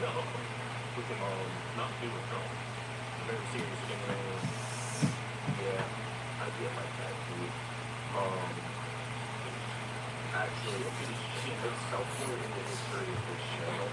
No, we can not do it. No, very serious thing. Yeah, I get like that too. Um, actually, it's somewhere in the history of this channel.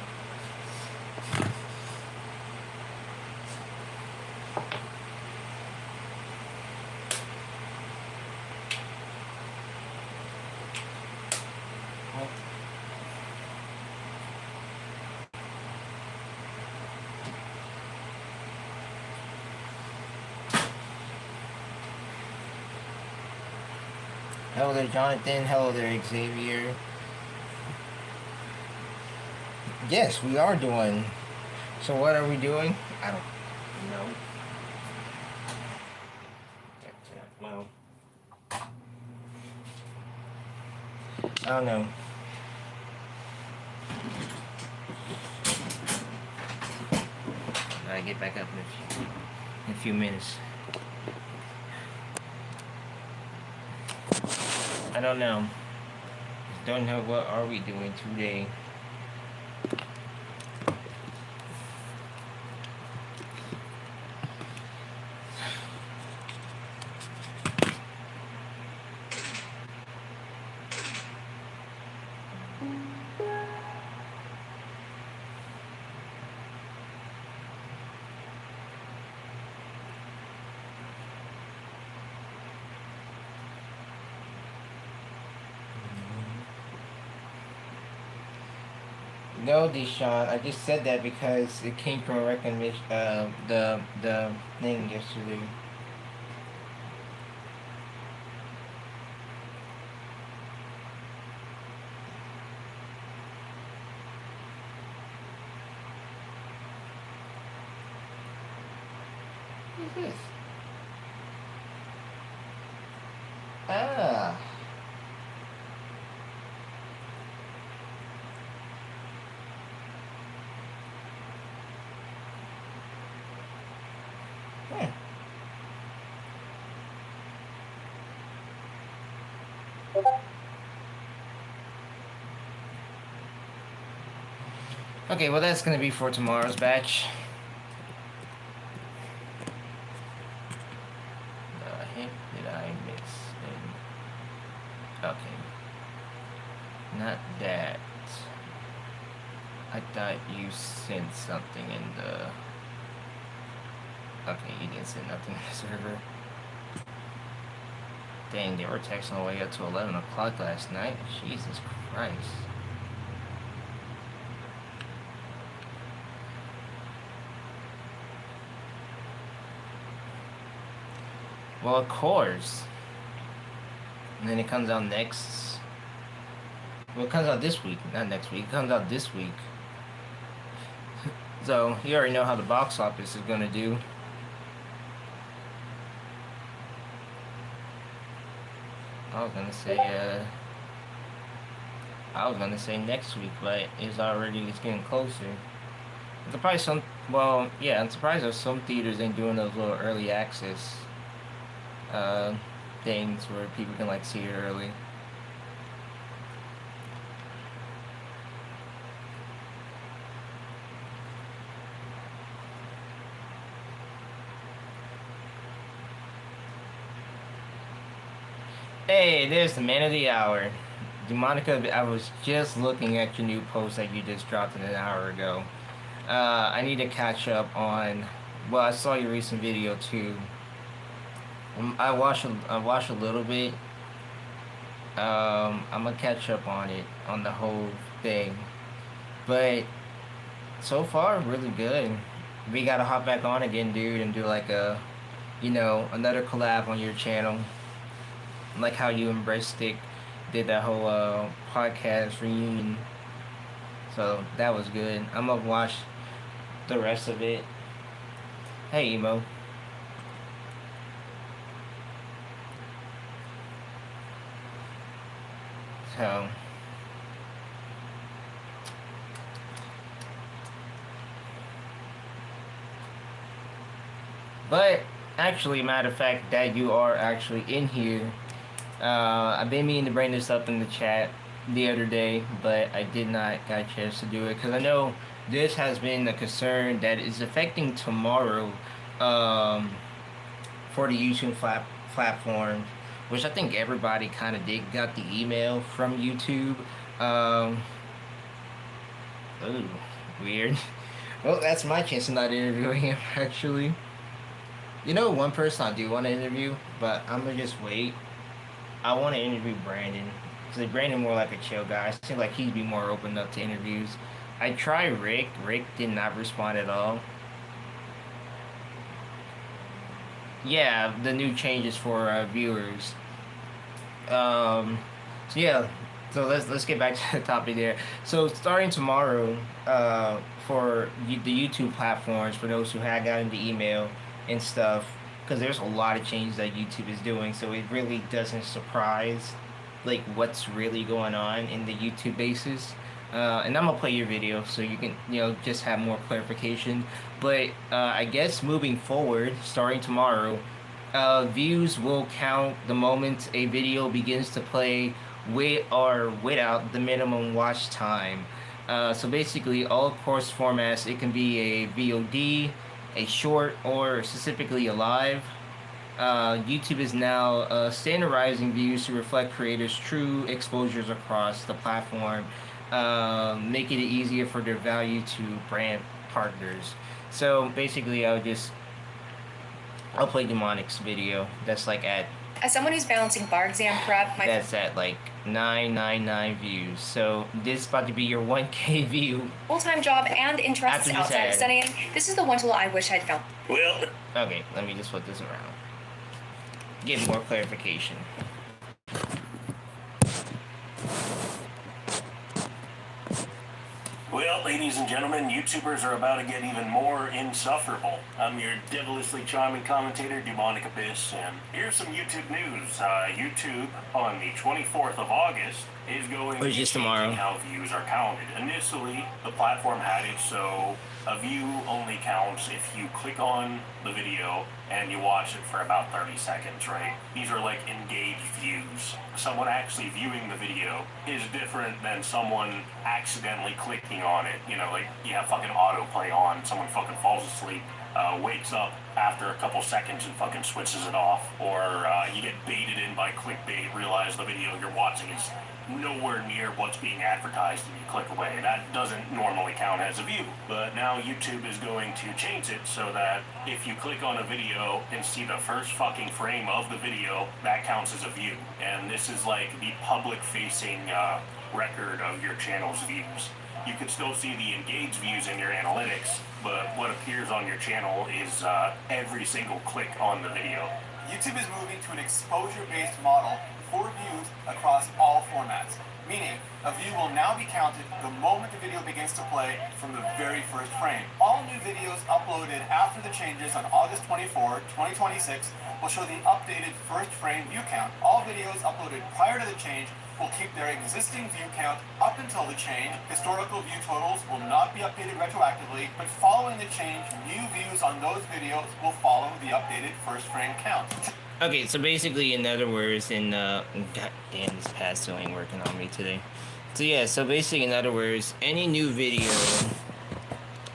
Hello there, Jonathan. Hello there, Xavier. Yes, we are doing. So what are we doing? I don't know. Well, I don't know. I get back up in a few minutes. I don't know. Don't know what are we doing today. No, Deshaun. I just said that because it came from a recognition. The thing yesterday. What is this? Ah. Hmm. Okay, well that's gonna be for tomorrow's batch. The heck did I miss? Okay, not that. I thought you sent something in the. Okay, you didn't send nothing in the server. Dang, they were texting all the way up to 11 o'clock last night. Jesus Christ. Well, of course. And then it comes out next. Well, it comes out this week, not next week. It comes out this week. So, you already know how the box office is gonna do. I was gonna say next week, but it's getting closer. I'm surprised I'm surprised that some theaters ain't doing those little early access uh, things where people can like see it early. Hey, there's the man of the hour. Demonica, I was just looking at your new post that you just dropped an hour ago. I need to catch up on. Well, I saw your recent video too. I watched a little bit. I'm gonna catch up on it on the whole thing, but so far really good. We gotta hop back on again, dude, and do like another collab on your channel, like how you and Breadstick did that whole podcast reunion. So that was good. I'm gonna watch the rest of it. Hey, Emo. So, but actually, matter of fact, that you are actually in here. I've been meaning to bring this up in the chat the other day, but I did not get a chance to do it because I know this has been a concern that is affecting tomorrow, um, for the YouTube platform, which I think everybody kind of did got the email from YouTube. Um, ooh, weird. Well, that's my chance of not interviewing him, actually. You know, one person I do want to interview, but I'm gonna just wait. I want to interview Brandon. Because Brandon more like a chill guy. I seem like he'd be more open up to interviews. I tried Rick. Rick did not respond at all. Yeah, the new changes for viewers. So yeah, so let's get back to the topic there. So starting tomorrow, for the YouTube platforms, for those who had gotten the email and stuff, because there's a lot of changes that YouTube is doing, so it really doesn't surprise like what's really going on in the YouTube basis. And I'm gonna play your video so you can just have more clarification. But I guess moving forward, starting tomorrow, views will count the moment a video begins to play with or without the minimum watch time. So basically, all course formats, it can be a VOD, a short, or specifically a live. YouTube is now standardizing views to reflect creators' true exposures across the platform, making it easier for their value to brand partners. So basically, I'll play Demonic's video. That's like at As someone who's balancing bar exam prep, that's at like 999 views. So this is about to be your 1K view. full-time job and interests After this outside of ad. studying, this is the one tool I wish I'd found. Well, Okay, let me just flip this around. Get more clarification. well, ladies and gentlemen, YouTubers are about to get even more insufferable. I'm your devilishly charming commentator, Demonic Abyss, and here's some YouTube news. YouTube, on the 24th of August, is going Or to just change tomorrow. how views are counted. Initially, the platform had it so a view only counts if you click on the video and you watch it for about 30 seconds, right? These are like engaged views. Someone actually viewing the video is different than someone accidentally clicking on it. You know, like you have fucking autoplay on, someone fucking falls asleep, wakes up after a couple seconds and fucking switches it off, or you get baited in by clickbait, realize the video you're watching is nowhere near what's being advertised and you click away. That doesn't normally count as a view. But now YouTube is going to change it so that if you click on a video and see the first fucking frame of the video, that counts as a view. And this is like the public facing record of your channel's views. You can still see the engaged views in your analytics, but what appears on your channel is every single click on the video. YouTube is moving to an exposure-based model for views across all formats, meaning a view will now be counted the moment the video begins to play from the very first frame. All new videos uploaded after the changes on August 24, 2026 will show the updated first frame view count. All videos uploaded prior to the change will keep their existing view count up until the change. Historical view totals will not be updated retroactively, but following the change, new views on those videos will follow the updated first frame count. Okay, so basically, in other words, god damn, this pad still ain't working on me today. So yeah, so basically, in other words, any new video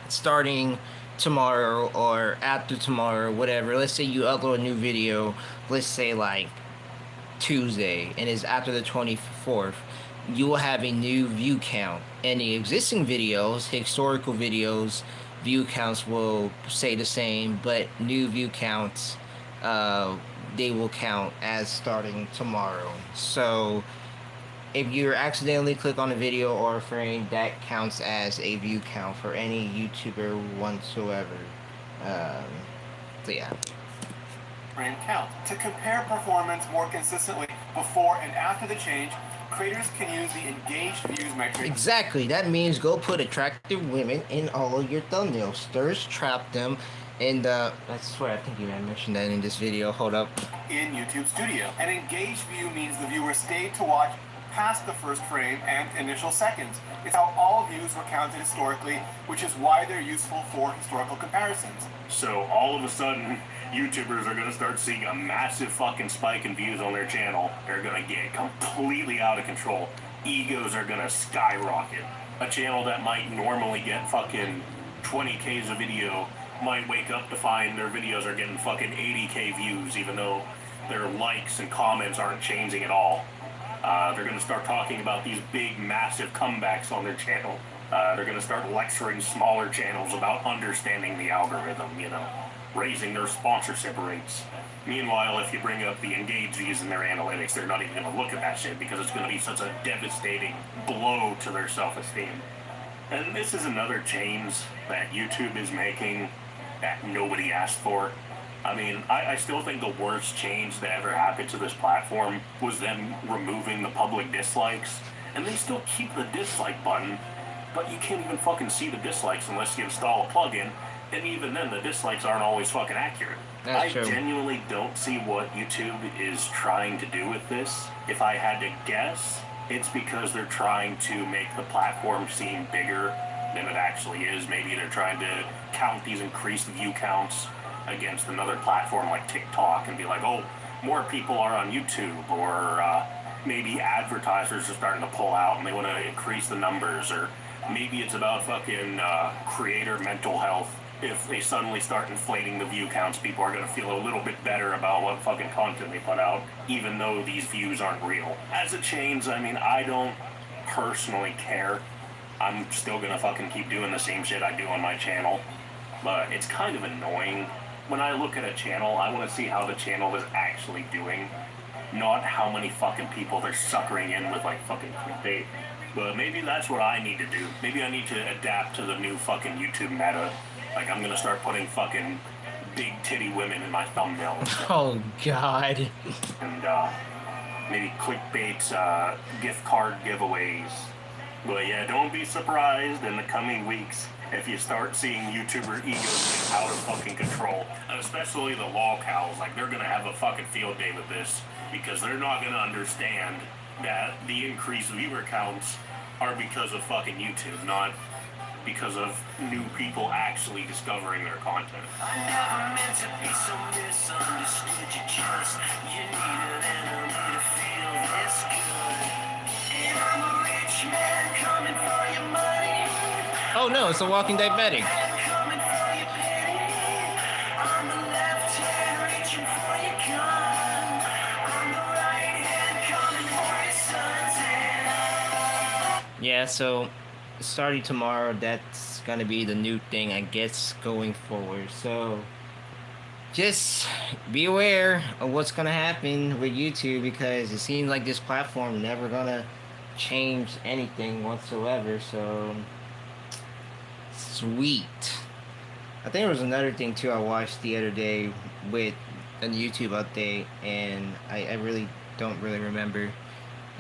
starting tomorrow or after tomorrow, whatever. Let's say you upload a new video, let's say like Tuesday, and it's after the 24th. You will have a new view count. Any existing videos, historical videos, view counts will stay the same, but new view counts, they will count as starting tomorrow. So if you accidentally click on a video or a frame, that counts as a view count for any YouTuber whatsoever. So yeah. Frame count. To compare performance more consistently before and after the change, creators can use the engaged views metric. Exactly. That means go put attractive women in all of your thumbnails. Thirst trap them. And I swear, I think you had mentioned that in this video. Hold up. In YouTube Studio. An engaged view means the viewer stayed to watch past the first frame and initial seconds. It's how all views were counted historically, which is why they're useful for historical comparisons. So all of a sudden, YouTubers are going to start seeing a massive fucking spike in views on their channel. They're going to get completely out of control. Egos are going to skyrocket. a channel that might normally get fucking 20Ks a video might wake up to find their videos are getting fucking 80K views, even though their likes and comments aren't changing at all. They're going to start talking about these big, massive comebacks on their channel. They're going to start lecturing smaller channels about understanding the algorithm, you know, raising their sponsorship rates. Meanwhile, if you bring up the engaged views in their analytics, they're not even going to look at that shit because it's going to be such a devastating blow to their self-esteem. And this is another change that YouTube is making that nobody asked for. I mean, I still think the worst change that ever happened to this platform was them removing the public dislikes. And they still keep the dislike button, but you can't even fucking see the dislikes unless you install a plugin. And even then, the dislikes aren't always fucking accurate. That's true. I genuinely don't see what YouTube is trying to do with this. If I had to guess, it's because they're trying to make the platform seem bigger than it actually is. Maybe they're trying to count these increased view counts against another platform like TikTok and be like, oh, more people are on YouTube, or maybe advertisers are starting to pull out and they want to increase the numbers, or maybe it's about fucking creator mental health. If they suddenly start inflating the view counts, people are going to feel a little bit better about what fucking content they put out, even though these views aren't real. As it changes, I mean, I don't personally care. I'm still going to fucking keep doing the same shit I do on my channel. But it's kind of annoying. When I look at a channel, I want to see how the channel is actually doing, not how many fucking people they're suckering in with, like, fucking clickbait. But maybe that's what I need to do. Maybe I need to adapt to the new fucking YouTube meta. Like, I'm gonna start putting fucking big titty women in my thumbnails. Oh, God. And, maybe clickbait, gift card giveaways. But yeah, don't be surprised in the coming weeks if you start seeing YouTuber egos get out of fucking control. And especially the lolcows. Like, they're gonna have a fucking field day with this, because they're not gonna understand that the increased viewer counts are because of fucking YouTube, not because of new people actually discovering their content. I never meant to be so misunderstood. You need an enemy to feel this good. And I'm a rich man coming for your money. Oh no, it's a walking diabetic. Coming for your pity. On the left hand reaching for your gun. On the right hand coming for your son's hand. Yeah, so starting tomorrow, that's gonna be the new thing, I guess, going forward. So just be aware of what's gonna happen with YouTube, because it seems like this platform never gonna change anything whatsoever. So sweet. I think there was another thing too I watched the other day with a YouTube update, and I really don't really remember.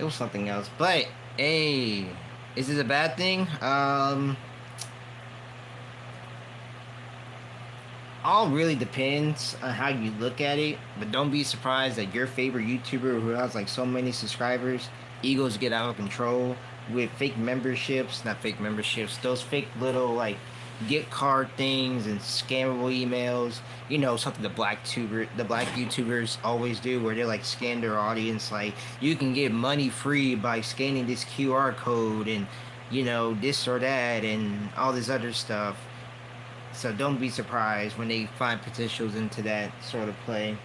It was something else, but hey, is this a bad thing? All really depends on how you look at it, but don't be surprised that your favorite YouTuber who has like so many subscribers, egos get out of control with fake memberships, not fake memberships, those fake little like gift card things and scammable emails. You know, something the black YouTubers always do, where they like scam their audience, like you can get money free by scanning this QR code and, you know, this or that and all this other stuff. So don't be surprised when they find potentials into that sort of play.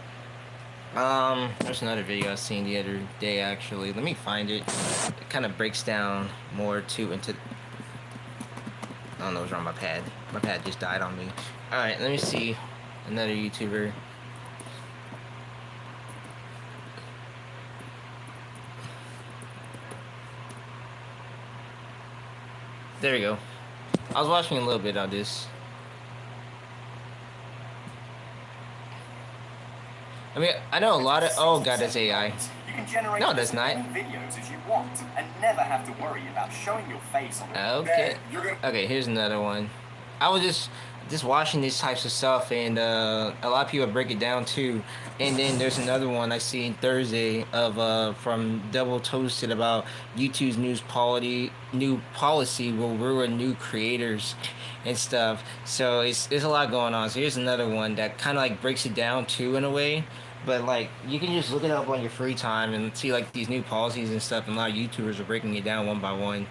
There's another video I seen the other day, actually. Let me find it. It kind of breaks down more too into... I don't know what's wrong with my pad. My pad just died on me. Alright, let me see. Another YouTuber. There we go. I was watching a little bit of this. I mean, I know a lot of... Oh, God, that's AI. You can generate No, that's as many not. videos as you want and never have to worry about showing your face on it. Okay. You're gonna Okay, here's another one. I was just watching these types of stuff, and a lot of people break it down too. And then there's another one I seen Thursday of from Double Toasted about YouTube's new policy will ruin new creators and stuff. So it's a lot going on. So here's another one that kind of like breaks it down too in a way. But like you can just look it up on your free time and see like these new policies and stuff, and a lot of YouTubers are breaking it down one by one.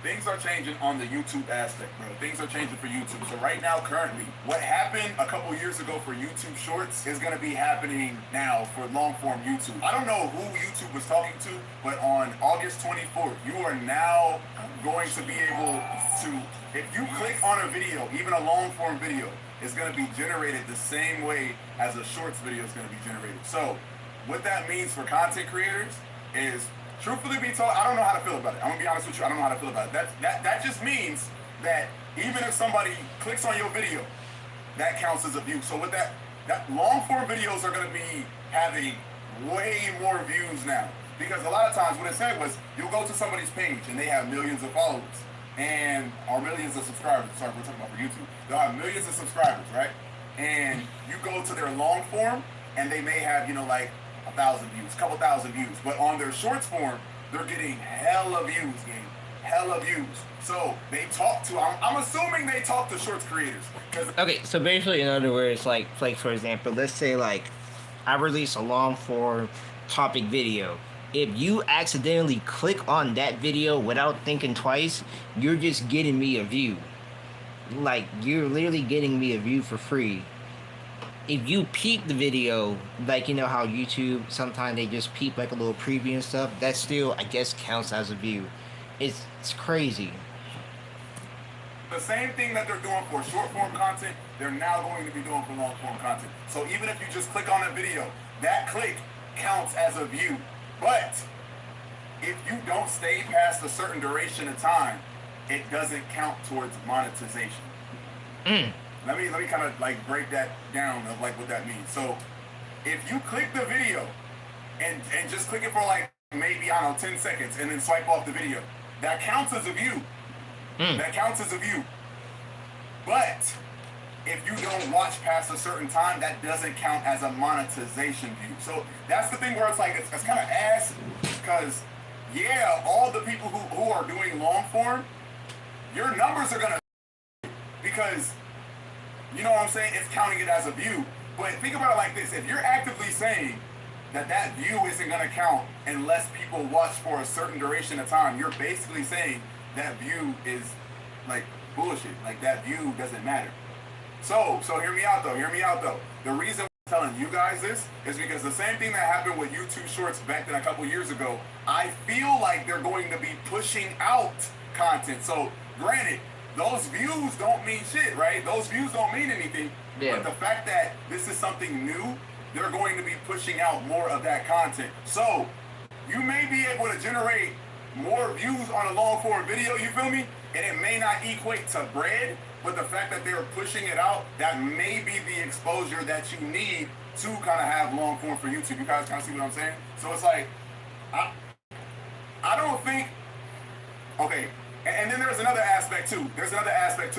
things are changing on the YouTube aspect, bro. Things are changing for YouTube. So right now, currently, what happened a couple years ago for YouTube Shorts is going to be happening now for long-form YouTube. I don't know who YouTube was talking to, but on August 24th, you are now going to be able to, if you click on a video, even a long-form video, it's going to be generated the same way as a Shorts video is going to be generated. So what that means for content creators is, truthfully be told, I don't know how to feel about it. I'm gonna be honest with you, I don't know how to feel about it. That just means that even if somebody clicks on your video, that counts as a view. So with that long form videos are gonna be having way more views now. Because a lot of times what it said was, you'll go to somebody's page and they have millions of followers or millions of subscribers. Sorry, we're talking about for YouTube. They'll have millions of subscribers, right? And you go to their long form and they may have, like 1,000 views, couple thousand views, but on their shorts form, they're getting hella views, gang, hella views. So they talk to, I'm assuming they talk to shorts creators. Okay, so basically, in other words, like for example, let's say like I release a long form topic video. If you accidentally click on that video without thinking twice, you're just getting me a view. Like, you're literally getting me a view for free. If you peep the video, like, how YouTube, sometimes they just peep like a little preview and stuff, that still, I guess, counts as a view. It's crazy. The same thing that they're doing for short form content, they're now going to be doing for long form content. So even if you just click on a video, that click counts as a view. But if you don't stay past a certain duration of time, it doesn't count towards monetization. Let me kind of like break that down of like what that means. So if you click the video and just click it for like maybe, I don't know, 10 seconds and then swipe off the video, that counts as a view. That counts as a view. But if you don't watch past a certain time, that doesn't count as a monetization view. So that's the thing where it's like, it's kind of ass, because yeah, all the people who are doing long form, your numbers are gonna, because you know what I'm saying? It's counting it as a view. But think about it like this. If you're actively saying that view isn't going to count unless people watch for a certain duration of time, you're basically saying that view is like bullshit. Like that view doesn't matter. So hear me out though. The reason I'm telling you guys this is because the same thing that happened with YouTube Shorts back then a couple years ago, I feel like they're going to be pushing out content. So granted, those views don't mean shit, right? Those views don't mean anything. Yeah. But the fact that this is something new, they're going to be pushing out more of that content. So you may be able to generate more views on a long form video, you feel me? And it may not equate to bread, but the fact that they're pushing it out, that may be the exposure that you need to kind of have long form for YouTube. You guys kind of see what I'm saying? So it's like, I don't think, okay. And then there's another aspect too.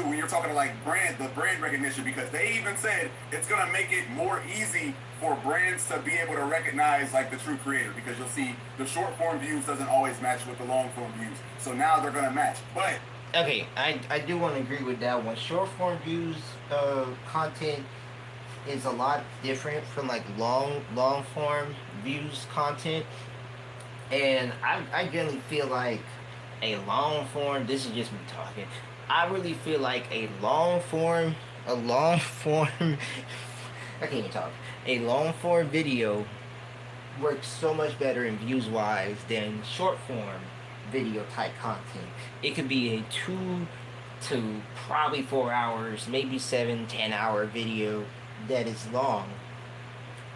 When you're talking to like the brand recognition, because they even said it's gonna make it more easy for brands to be able to recognize like the true creator, because you'll see the short form views doesn't always match with the long form views. So now they're gonna match. But okay, I do want to agree with that one. Short form views content is a lot different from like long form views content, and I generally feel like a long form, this is just me talking, I really feel like a long form I can't even talk, a long form video works so much better in views wise than short form video type content. It could be a 2 to probably 4 hours, maybe 7-10 hour video that is long,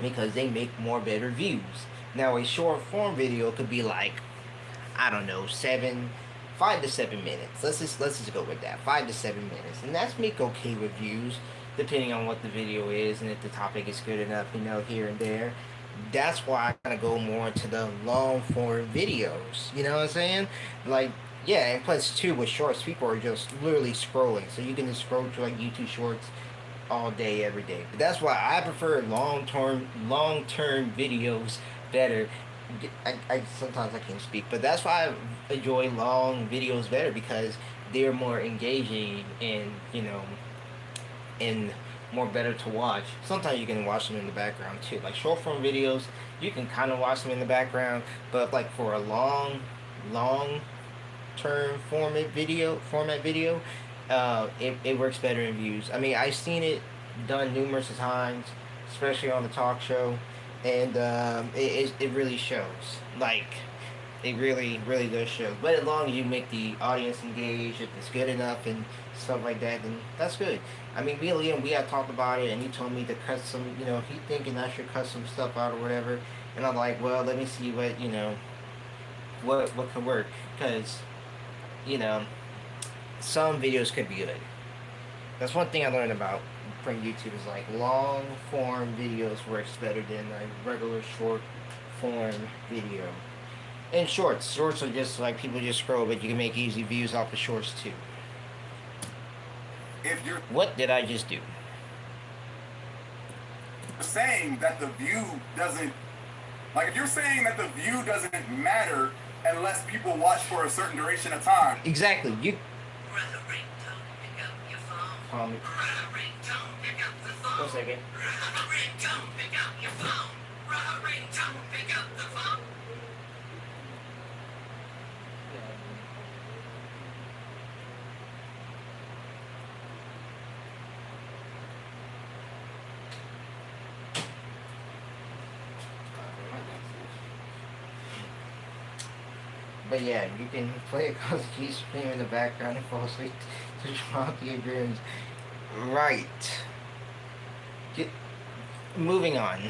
because they make more better views. Now a short form video could be like, I don't know, 5 to 7 minutes. Let's just go with that. 5 to 7 minutes. And that's make okay with views, depending on what the video is and if the topic is good enough, here and there. That's why I kind of go more into the long form videos. You know what I'm saying? Like, yeah, and plus too, with shorts, people are just literally scrolling. So you can just scroll through like YouTube shorts all day, every day. But that's why I prefer long-term videos better. I sometimes I can't speak, but that's why I enjoy long videos better, because they're more engaging and and more better to watch. Sometimes you can watch them in the background too. Like short form videos, you can kind of watch them in the background, but like for a long term format video, it works better in views. I mean, I've seen it done numerous times, especially on the talk show, and it really shows. Like, it really, really does show. But as long as you make the audience engaged, if it's good enough and stuff like that, then that's good. I mean, me and Liam, we had talked about it, and he told me to cut some, he thinking I should cut some stuff out or whatever. And I'm like, well, let me see what, what could work. Because, some videos could be good. That's one thing I learned about from YouTube is like long form videos works better than like regular short form video. And shorts are just like people just scroll, but you can make easy views off the shorts too. If you're What did I just do? saying that the view doesn't, like if you're saying that the view doesn't matter unless people watch for a certain duration of time, Exactly. You. Ring tone, pick up your phone. Call me. Ring tone, pick up the phone. 1 second. Ring tone, pick up your phone. Ring tone, pick up the phone. But yeah, you can play it cause you scream in the background and fall asleep to drop your dreams. Right. Moving on.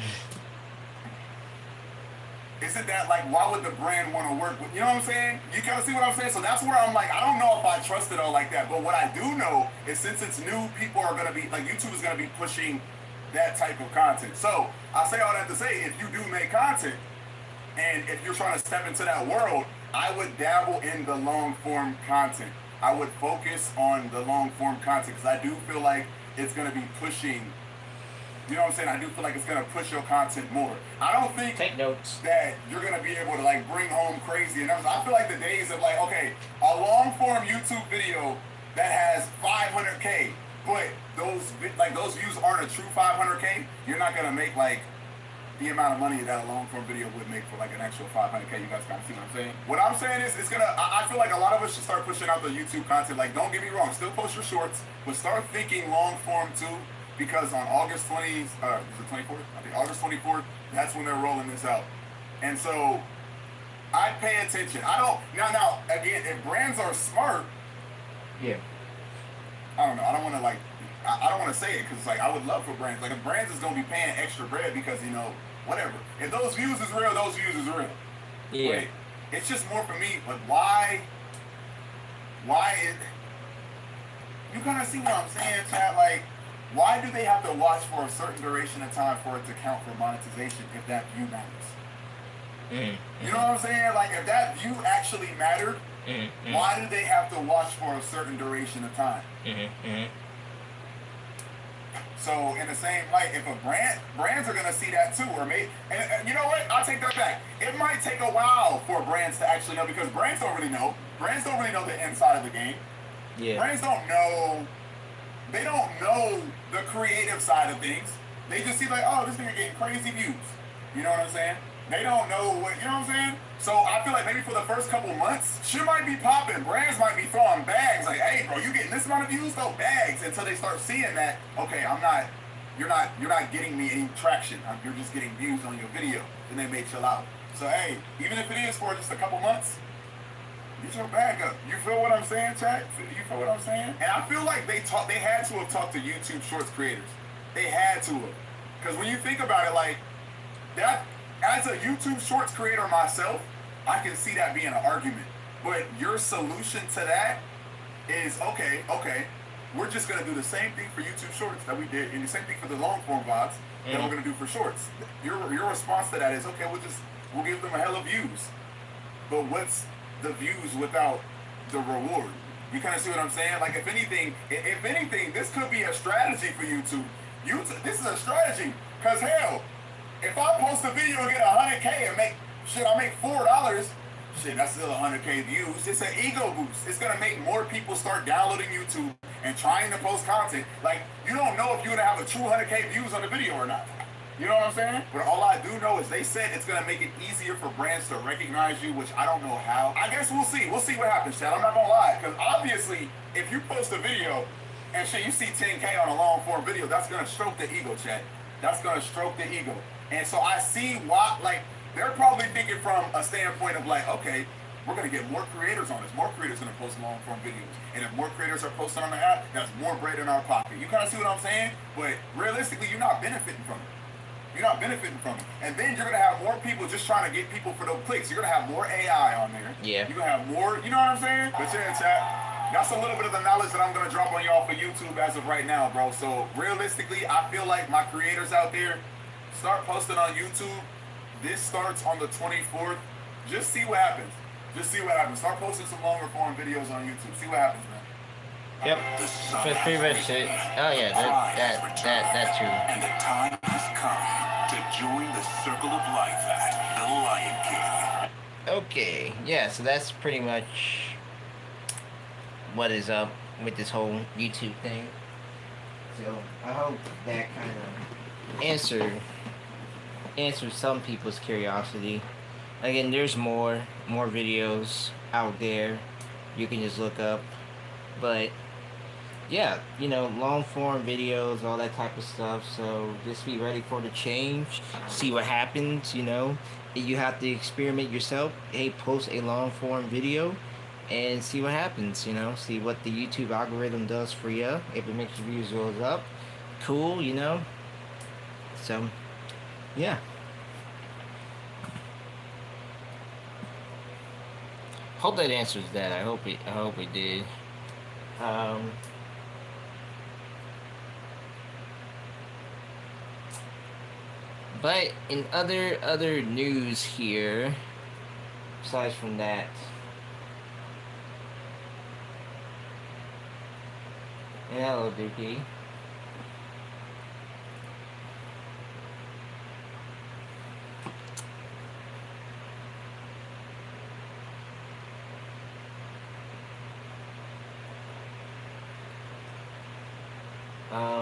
isn't that like, why would the brand want to work with, you know what I'm saying? You kind of see what I'm saying? So that's where I'm like, I don't know if I trust it all like that. But what I do know is since it's new, people are going to be, like YouTube is going to be pushing that type of content. So I say all that to say, if you do make content, and if you're trying to step into that world, I would dabble in the long form content. I would focus on the long form content because I do feel like it's going to be pushing, you know what I'm saying? I do feel like it's going to push your content more. I don't think Take notes. that you're going to be able to like bring home crazy numbers. I feel like the days of like, okay, a long form YouTube video that has 500K, but those views aren't a true 500K, you're not going to make like the amount of money that a long form video would make for like an actual 500K. You guys kind of see what I'm saying? What I'm saying is I feel like a lot of us should start pushing out the YouTube content. Like, don't get me wrong, still post your shorts, but start thinking long form too, because on August 20th, is it 24th? I think August 24th, that's when they're rolling this out. And so I pay attention. I don't, now, again, if brands are smart, Yeah. I don't know, I don't want to like, I don't want to say it because like I would love for brands. Like if brands is gonna be paying extra bread because you know whatever. If those views is real, those views is real. Yeah. But it's just more for me. But why it? You kind of see what I'm saying, Chad? Like why do they have to watch for a certain duration of time for it to count for monetization if that view matters? Mm-hmm. You know what I'm saying? Like if that view actually mattered, Mm-hmm. why do they have to watch for a certain duration of time? Mm-hmm. So in the same light, if a brands are gonna see that too, or maybe, and you know what? I'll take that back. It might take a while for brands to actually know because brands don't really know. Brands don't really know the inside of the game. Yeah. Brands don't know. They don't know the creative side of things. They just see like, oh, this nigga getting crazy views. You know what I'm saying? They don't know what, you know what I'm saying? So I feel like maybe for the first couple months, shit might be popping. Brands might be throwing bags like, hey, bro, you getting this amount of views? Throw bags until they start seeing that, okay, you're not getting me any traction. You're just getting views on your video. And they may chill out. So hey, even if it is for just a couple months, get your bag up. You feel what I'm saying, Chad? You feel what I'm saying? And I feel like they had to have talked to YouTube Shorts creators. They had to have. Because when you think about it, like, that, as a YouTube Shorts creator myself, I can see that being an argument. But your solution to that is, okay, we're just going to do the same thing for YouTube Shorts that we did, and the same thing for the long form VODs that we're going to do for Shorts. Your response to that is, okay, we'll give them a hell of views. But what's the views without the reward? You kind of see what I'm saying? Like, if anything, this could be a strategy for YouTube. This is a strategy, because hell, if I post a video and get 100K and I make $4, shit, that's still 100K views. It's an ego boost. It's gonna make more people start downloading YouTube and trying to post content. Like, you don't know if you're gonna have a true 100K views on the video or not. You know what I'm saying? But all I do know is they said it's gonna make it easier for brands to recognize you, which I don't know how. I guess we'll see. We'll see what happens, Chad. I'm not gonna lie, because obviously, if you post a video and shit, you see 10K on a long form video, that's gonna stroke the ego, Chad. That's gonna stroke the ego. And so I see why, like, they're probably thinking from a standpoint of like, okay, we're gonna get more creators on this. More creators gonna post long form videos. And if more creators are posting on the app, that's more bread in our pocket. You kind of see what I'm saying? But realistically, you're not benefiting from it. You're not benefiting from it. And then you're gonna have more people just trying to get people for those clicks. You're gonna have more AI on there. Yeah. You're gonna have more, you know what I'm saying? But yeah, chat, that's a little bit of the knowledge that I'm gonna drop on y'all for YouTube as of right now, bro. So realistically, I feel like my creators out there, start posting on YouTube. This starts on the 24th. Just see what happens. Just see what happens. Start posting some longer form videos on YouTube. See what happens, man. Yep. That's pretty much it. Oh yeah, that too. And the time has come to join the circle of life at the Lion King. Okay, yeah, so that's pretty much what is up with this whole YouTube thing. So I hope that kind of answered some people's curiosity. Again, there's more videos out there you can just look up, but yeah, you know, long form videos, all that type of stuff. So just be ready for the change, see what happens. You know, if you have to experiment yourself, hey, post a long form video and see what happens. You know, see what the YouTube algorithm does for you. If it makes your views goes up, cool, you know. So yeah, hope that answers that. I hope it did. But in other news here, besides from that, and hello, Dookie.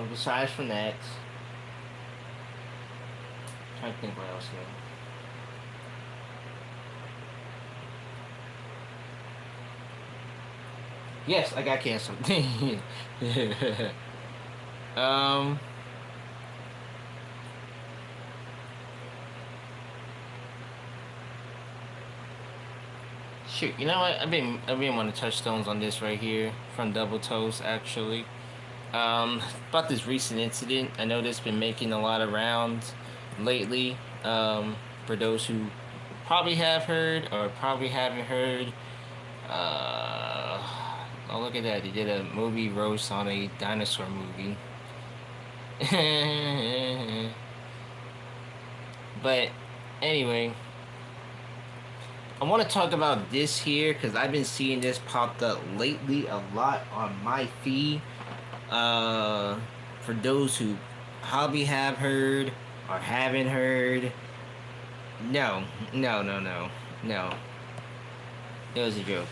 Besides from that, trying to think what else here. Yes, I got canceled. Shoot, you know what? I've been wanting to touch stones on this right here from Double Toast actually. About this recent incident. I know this been making a lot of rounds lately. For those who probably have heard or probably haven't heard. Oh, look at that. They did a movie roast on a dinosaur movie. But anyway, I want to talk about this here because I've been seeing this popped up lately a lot on my feed. For those who probably have heard or haven't heard, no. It was a joke.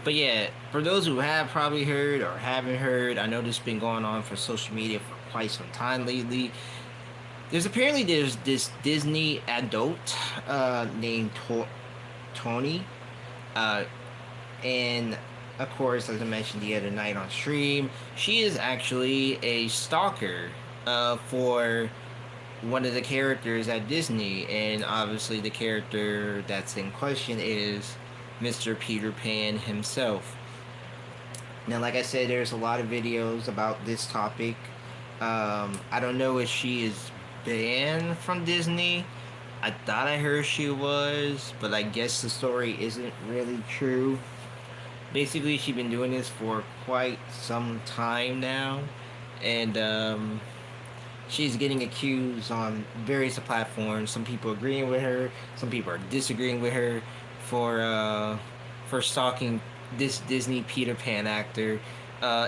But yeah, for those who have probably heard or haven't heard, I know this has been going on for social media for quite some time lately. There's this Disney adult named Tony, and of course, as I mentioned the other night on stream, she is actually a stalker for one of the characters at Disney, and obviously the character that's in question is Mr. Peter Pan himself. Now, like I said, there's a lot of videos about this topic. I don't know if she is banned from Disney. I thought I heard she was, but I guess the story isn't really true. Basically, she's been doing this for quite some time now, and she's getting accused on various platforms. Some people agreeing with her, some people are disagreeing with her for stalking this Disney Peter Pan actor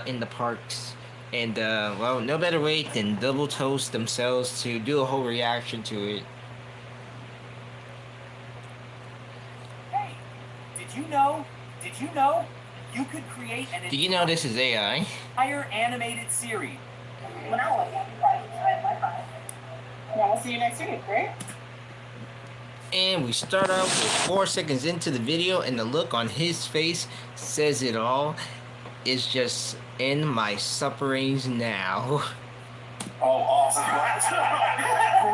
in the parks. And well, no better way than Double Toast themselves to do a whole reaction to it. Hey, did you know you could create an Do you know this is AI? entire animated series? When I was young, I used to ride my bike Yeah, we'll see you next week, right? And we start out with 4 seconds into the video, and the look on his face says it all. It's just in my supperings now. Oh, awesome.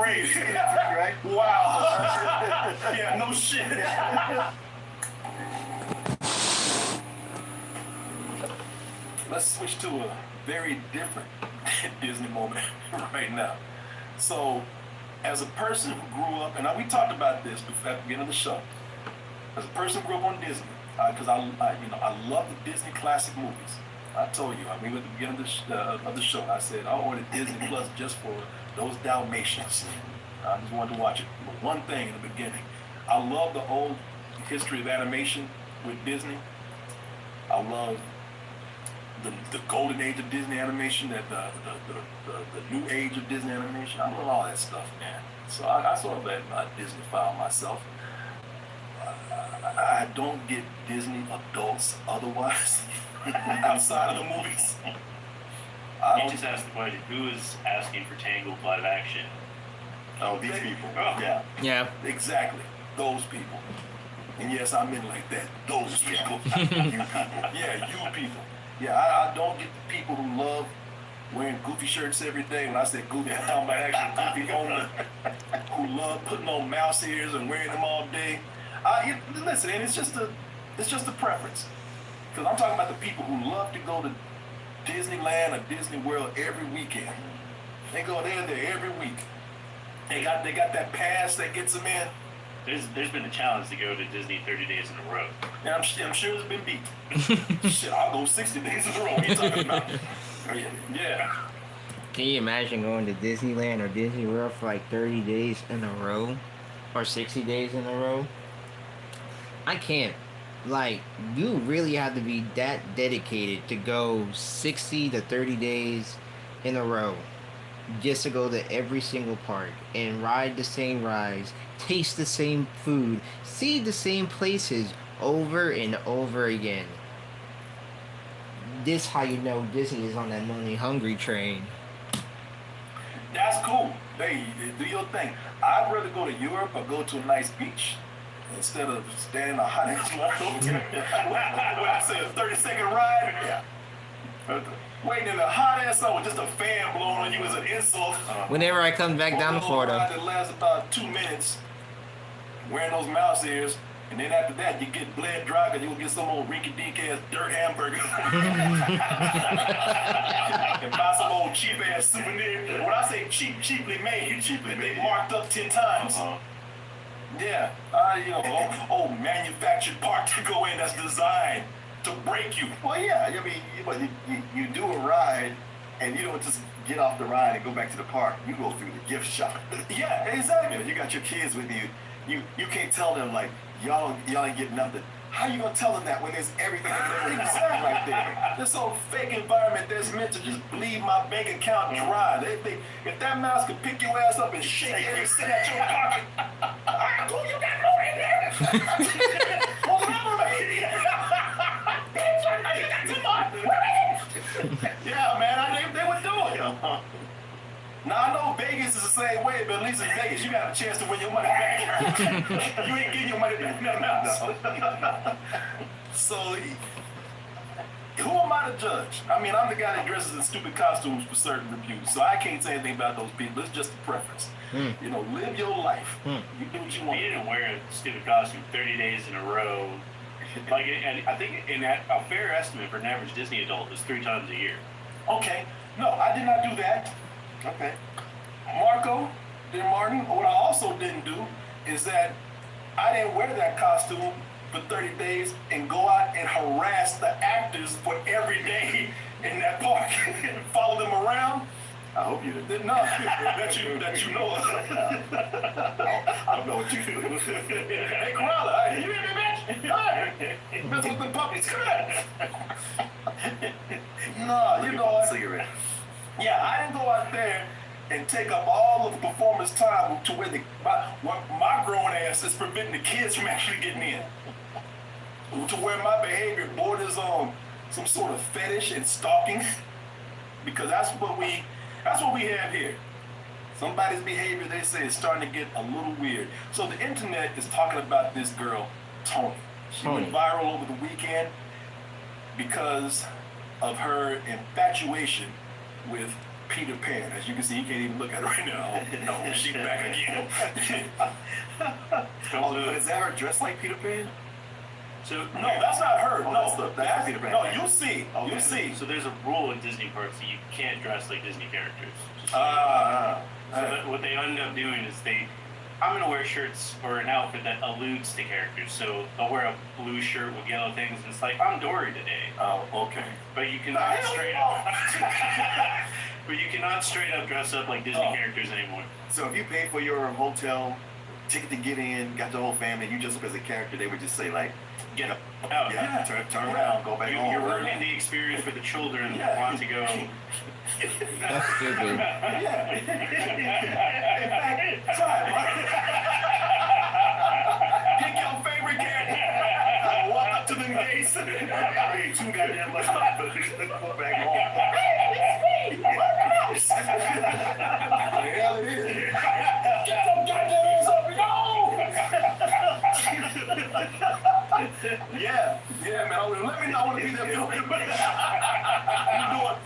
Great. Right? Wow. Yeah, no shit. Let's switch to a very different Disney moment right now. So, as a person who grew up, and we talked about this before at the beginning of the show. As a person who grew up on Disney, because I love the Disney classic movies. I told you, at the beginning of the show, I said I ordered Disney Plus just for those Dalmatians. I just wanted to watch it. But one thing in the beginning, I love the old history of animation with Disney. I love the golden age of Disney animation, the new age of Disney animation. I love all that stuff, man. So I sort of Disney file myself. I don't get Disney adults otherwise outside of the movies. You just asked the question, who is asking for Tangled live action? Oh, these people. Yeah. Yeah. Exactly. Those people. And yes, I meant like that. Those people. You people. Yeah, you people. Yeah, I don't get the people who love wearing goofy shirts every day. When I say goofy, I'm talking about actual goofy owner who love putting on mouse ears and wearing them all day. Listen, and it's just a preference. Because I'm talking about the people who love to go to Disneyland or Disney World every weekend. They go there every week. They got that pass that gets them in. There's been a challenge to go to Disney 30 days in a row. And I'm sure it's been beat. Shit, I'll go 60 days in a row. What are you talking about? Yeah. Can you imagine going to Disneyland or Disney World for like 30 days in a row? Or 60 days in a row? I can't. Like, you really have to be that dedicated to go 60 to 30 days in a row just to go to every single park and ride the same rides, taste the same food, see the same places over and over again. This how you know Disney is on that money hungry train. That's cool. Hey, do your thing. I'd rather go to Europe or go to a nice beach instead of standing in a hot ass line. What I say, a 30-second ride? Yeah. Waiting in a hot ass sun with just a fan blowing on you is an insult. Whenever I come back down to Florida. That lasts about 2 minutes, wearing those mouse ears, and then after that you get bled dry because you will get some old rinky-dink ass dirt hamburger and buy some old cheap ass souvenir. When I say cheap, cheaply made, they marked up 10 times. Yeah, old manufactured part to go in that's designed to break you. Well, yeah, I mean, you do a ride, and you don't just get off the ride and go back to the park. You go through the gift shop. Yeah, exactly. You got your kids with you. You can't tell them, like, y'all ain't getting nothing. How you gonna tell them that when there's everything right there? This old fake environment that's meant to just bleed my bank account dry. If that mouse could pick your ass up and shake it and sit at your pocket, cool, you got no in there. Yeah, man, they would do it. Now, I know Vegas is the same way, but at least in Vegas, you got a chance to win your money back. You ain't getting your money back now. So, who am I to judge? I mean, I'm the guy that dresses in stupid costumes for certain reviews, so I can't say anything about those people. It's just a preference. You know, live your life. You do what you want. You didn't wear a stupid costume 30 days in a row. Like, and I think a fair estimate for an average Disney adult is 3 times a year. Okay. No, I did not do that. Okay. Marco, then Martin, what I also didn't do is that I didn't wear that costume for 30 days and go out and harass the actors for every day in that park and follow them around. I hope you didn't. No, that you know of. I don't know what you do. Hey, Corella, you hear me, bitch? Hey, mess with the puppies, come on. No, you know what? Cigarette. Yeah, I didn't go out there and take up all of the performance time to where my grown ass is preventing the kids from actually getting in. To where my behavior borders on some sort of fetish and stalking. Because that's what we have here. Somebody's behavior, they say, is starting to get a little weird. So the internet is talking about this girl, Tony. She went viral over the weekend because of her infatuation with Peter Pan. As you can see, you can't even look at her right now. No, she's back again. Oh, is that her dressed like Peter Pan? So No, that's not her. Oh, No, that's Peter Pan. No, you'll see. okay. You'll see. So there's a rule in Disney parks that you can't dress like Disney characters. So what they end up doing is I'm gonna wear shirts or an outfit that alludes to characters. So I'll wear a blue shirt with yellow things. And it's like I'm Dory today. Oh, okay. But you cannot straight up. But you cannot straight up dress up like Disney characters anymore. So if you pay for your hotel ticket to get in, got the whole family, you just look as a character, they would just say like, Get out. yeah, turn around, go back home. You're ruining the experience for the children that want to go. That's stupid. Yeah. In fact, try it. Pick your favorite character. Walk up to the gates. I ain't too goddamn much time, but go back home. The hell it is. Get them goddamn hands up and go! Yeah, man. Let me know when to be there.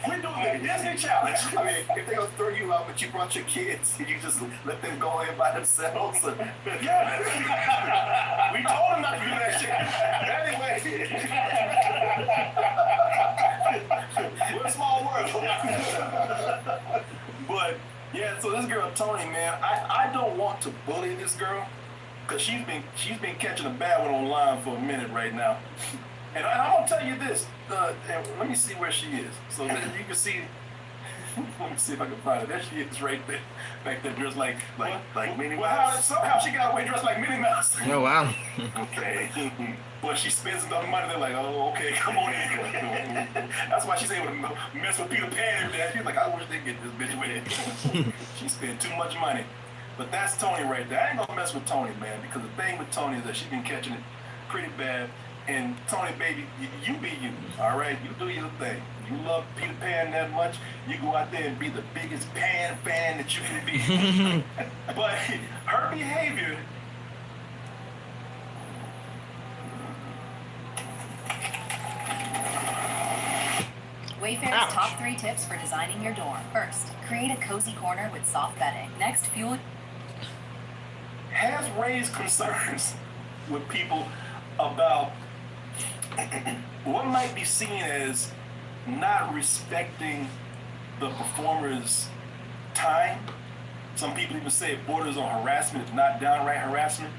We're doing the Disney challenge. I mean, if they gonna throw you out, but you brought your kids, you just let them go in by themselves. Yeah. We told them not to do that shit. Anyway. We're a small world. But, yeah, so this girl, Tony, man, I don't want to bully this girl because she's been catching a bad one online for a minute right now. And I'm going to tell you this. And let me see where she is. So that you can see. Let me see if I can find her. There she is right there. Back there dressed like Minnie Mouse. Well, somehow she got away dressed like Minnie Mouse. Oh wow. Okay. But she spends enough money, they're like, oh, okay, come on in. That's why she's able to mess with Peter Pan and that. She's like, I wish they'd get this bitch with it. She spent too much money. But that's Tony right there. I ain't gonna mess with Tony, man, because the thing with Tony is that she's been catching it pretty bad. And Tony, baby, you be you, all right? You do your thing. You love Peter Pan that much, you go out there and be the biggest Pan fan that you can be. But her behavior. Wayfair's Ouch. top 3 tips for designing your dorm. First, create a cozy corner with soft bedding. Next, fuel Has raised concerns with people about what might be seen as not respecting the performer's time. Some people even say it borders on harassment, if not downright harassment.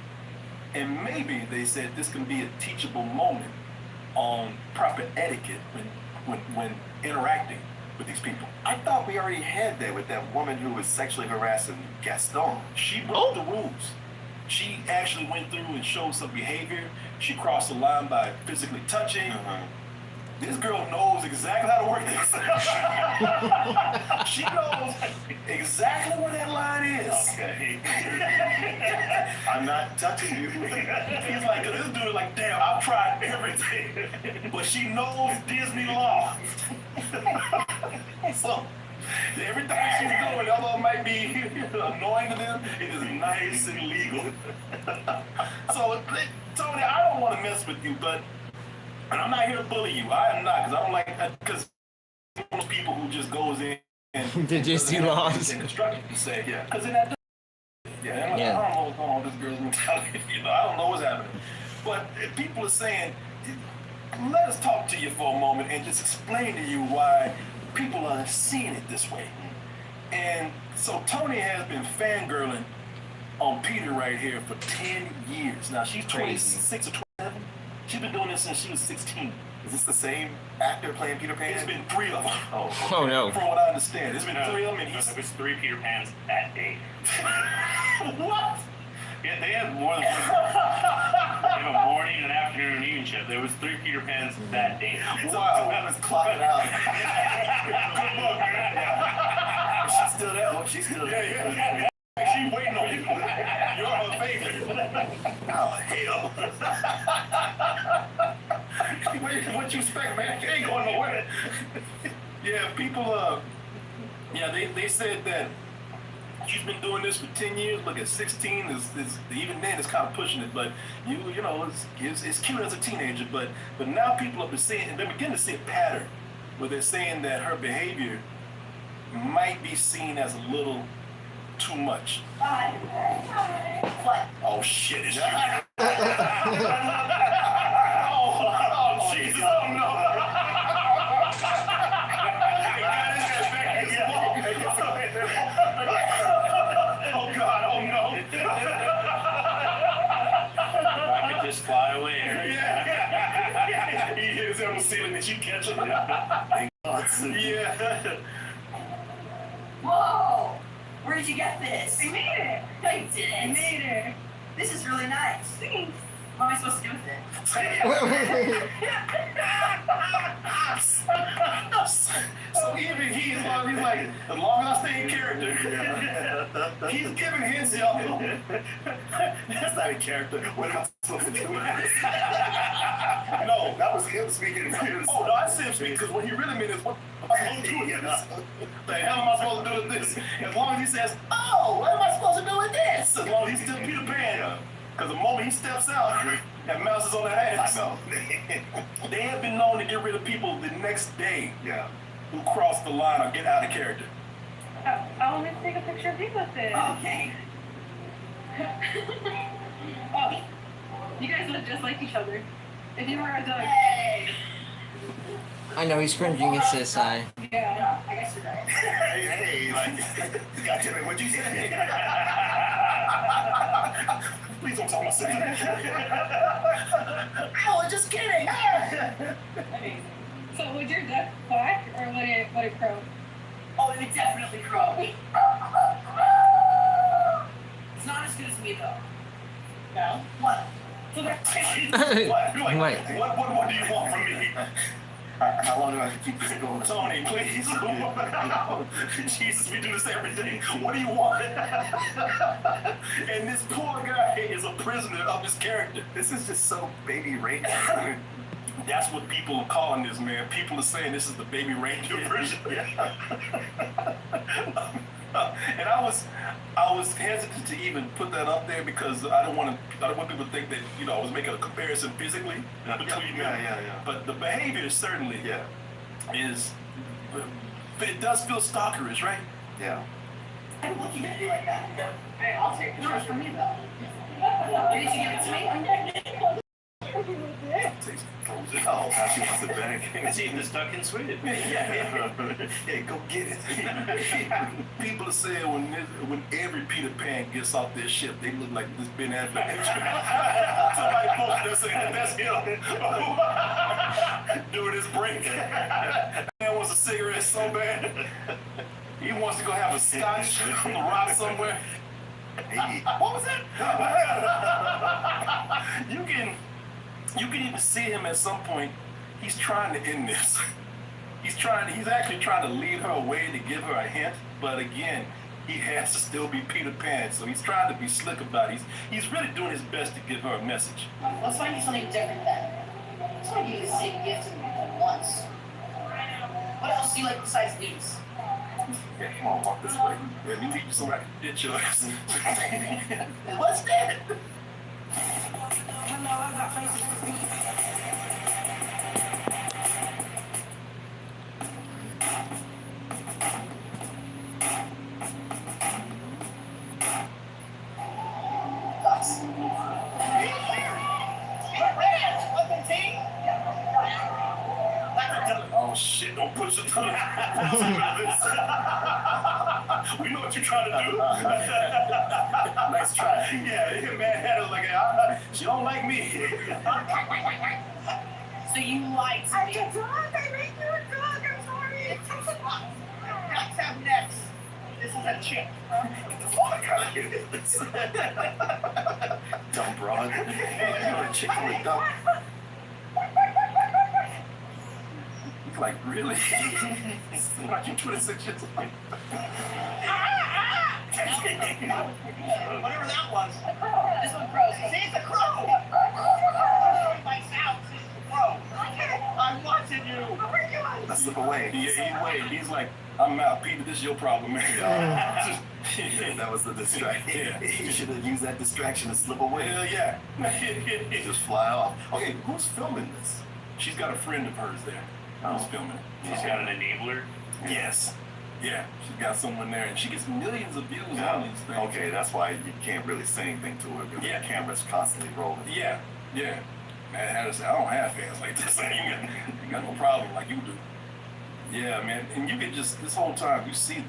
And maybe they said this can be a teachable moment on proper etiquette when interacting with these people. I thought we already had that with that woman who was sexually harassing Gaston. She broke the rules. She actually went through and showed some behavior. She crossed the line by physically touching. This girl knows exactly how to work this. She knows exactly where that line is. Okay. I'm not touching you. He's like, this dude is like, damn, I've tried everything. But she knows Disney law. So, everything she's doing, although it might be annoying to them, it is nice and legal. So, Tony, I don't want to mess with you, but and I'm not here to bully you. I am not, because I don't like that, because those people who just goes in and Did you see laws? and construction to say, Yeah. because in that, yeah, Yeah. I don't know what's going on with this girl's mentality. I don't know what's happening. But if people are saying, let us talk to you for a moment and just explain to you why people are seeing it this way. And so Tony has been fangirling on Peter right here for 10 years. Now she's 26 or 27. She's been doing this since she was 16. Is this the same actor playing Peter Pan? It's been 3 of them. Oh no. From what I understand, it's been 3 of them, and There was 3 Peter Pans that day. what? Yeah, they had more than one. They have a morning, an afternoon, and evening shift. There was 3 Peter Pans that day. Wow. Let's clock it out. Good book, man. She's still there. Oh, she's still there. Yeah. She's waiting on you. You're her favorite. Oh, hell. What you expect, man? She ain't going nowhere. Yeah, people, yeah, they said that she's been doing this for 10 years. Look, at 16 is even then it's kind of pushing it, but you know it's cute as a teenager, but now people are seeing, they're beginning to see a pattern where they're saying that her behavior might be seen as a little too much. What? Oh shit! It's you. Oh Jesus! Oh no! Oh God! Oh no! I could just fly away. Right? Yeah. He hears him ceiling that you catch him. Yeah. Whoa! Where did you get this? I made it. I did I it. made it. This is really nice. Thanks. What am I supposed to do with it? So even he's like, as long as I stay in character, he's giving hints, y'all. That's not a character. What am I supposed to do with this? No, that was him speaking. Oh, no, I said him speaking because what he really meant is, what am I supposed to do with this? The hell am I supposed to do with this? As long as he says, oh, what am I supposed to do with this? As long as he's still Peter Pan. Because the moment he steps out, that mouse is on the ass. They have been known to get rid of people the next day who cross the line or get out of character. I want to take a picture of you with it. Okay. Oh, you guys look just like each other. If you were a dog. Hey. I know he's cringing. It's this eye. Yeah. I guess you're right. Hey, like, gotcha, man. What'd you say? Please don't tell myself. I was just kidding. Amazing. So would your duck quack or would it crow? Oh, it would definitely crow. It's not as good as me, though. No. What? So they're What? Wait. What more do you want from me? How long do I have to keep this going? Tony, please. Jesus, we do this every day. What do you want? And this poor guy is a prisoner of his character. This is just so baby ranger. That's what people are calling this, man. People are saying this is the baby ranger version. And I was hesitant to even put that up there because I don't want people to think that I was making a comparison physically between them. Yeah. But the behavior certainly is. It does feel stalkerish, right? Yeah. I'm looking at you like that. Hey, I'll take No, it's from you, though. Did you give it to me? Oh, now she wants it back. It's even stuck in Sweden. Hey, go get it. People are saying when every Peter Pan gets off their ship, they look like this Ben Affleck picture. Somebody posted that saying that's him doing his break. Man wants a cigarette so bad. He wants to go have a scotch on the rock somewhere. What was that? You can even see him at some point. He's trying to end this. He's actually trying to lead her away to give her a hint. But again, he has to still be Peter Pan. So he's trying to be slick about it. He's really doing his best to give her a message. Let's find you something different then. Let's find you the same gift to me at once. What else do you like besides these? Yeah, come on, walk this way. Let me teach you so I can ditch your ass. What's that? Oh shit, don't push it to the We know what you're trying to do. Nice try. Yeah, man, like, she don't like me. So you lied to me. I made you a dog. I'm sorry. What's up next? This is a chick. Get the fuck out of here. Dumb broad. Hey, you know a chick from a dumb. Like, really? Like you 26 years old. Whatever that was. This one crows. See, it's a crow. My sound. It's a crow. I'm watching you. Let's slip away. He's like, I'm out, Peter. This is your problem, man. That was the distraction. Yeah. You should have used that distraction to slip away. Hell yeah. Just fly off. Okay, who's filming this? She's got a friend of hers there. Who's filming it? She's got an enabler. Yes. Yeah, she's got someone there, and she gets millions of views on these things. Okay, that's why you can't really say anything to her because the camera's constantly rolling. Yeah. Man, I don't have fans like this. I ain't got no problem like you do. Yeah, man, and you can just, this whole time, you see,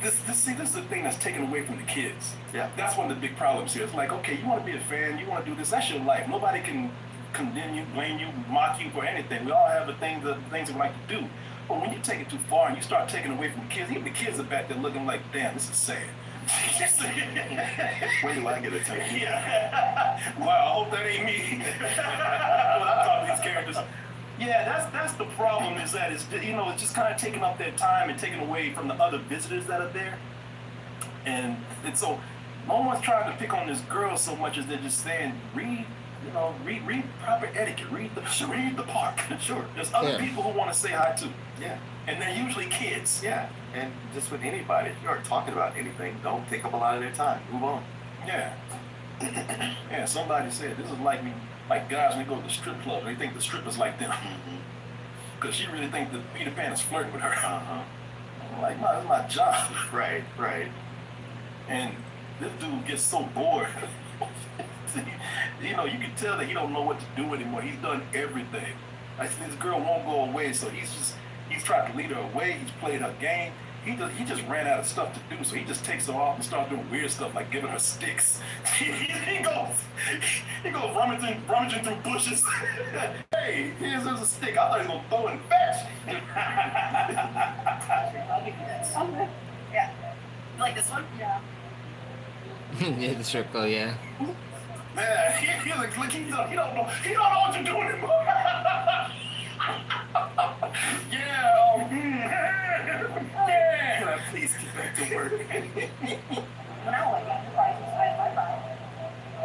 this is the thing that's taken away from the kids. Yeah. That's one of the big problems here. It's like, okay, you want to be a fan, you want to do this, that's your life. Nobody can condemn you, blame you, mock you for anything. We all have the things we like to do. But when you take it too far and you start taking away from the kids, even the kids are back there looking like, damn, this is sad. When do I get attention? Yeah. Wow, I hope that ain't me. When I talk to these characters. Yeah, that's the problem, is that it's just kind of taking up their time and taking away from the other visitors that are there. And so no one's trying to pick on this girl so much as they're just saying, read proper etiquette, read the park. Sure. There's other people who want to say hi too. Yeah. And they're usually kids. Yeah. And just with anybody, if you are talking about anything, don't take up a lot of their time. Move on. Yeah. Yeah, somebody said this is like guys when they go to the strip club, they think the stripper's like them. Because she really thinks that Peter Pan is flirting with her. I'm like, no, that's my job. Right. And this dude gets so bored. You can tell that he don't know what to do anymore. He's done everything. Like, this girl won't go away, so he's tried to lead her away. He's played her game. He just ran out of stuff to do, so he just takes her off and starts doing weird stuff like giving her sticks. he goes rummaging through bushes. Hey, here's a stick. I thought he was gonna throw it and fetch. Yeah. You like this one? Yeah. Yeah, the strip club, yeah. Man, he's like, look, he don't know what to do anymore. Yeah, Can I please get back to work? Now I got the prices side by side.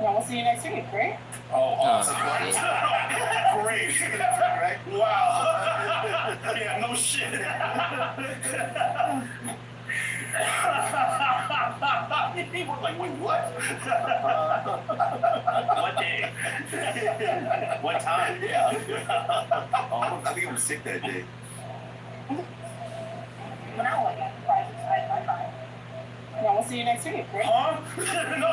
Well, we'll see you next week, right? Oh, awesome. Oh, Great. Right? Wow. Yeah, no shit. He was like, wait, what? What day? What time? Yeah. Oh, I think I was sick that day. Now I got the prices side by side. Well, we'll see you next week, right? Huh? No.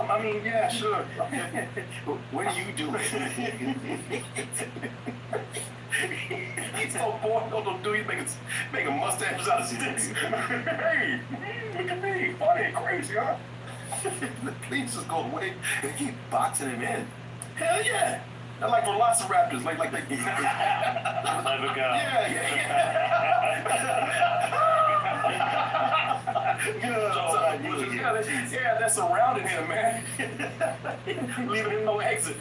I mean, yeah, sure. What are you doing? He's so bored. Don't do. He's making mustaches out of sticks. Hey, look at me, funny and crazy, huh? Please just go away. They keep boxing him in. Hell yeah. They're like velociraptors, like they. Let it go. Yeah, that's surrounding him, man. Leaving him no exit.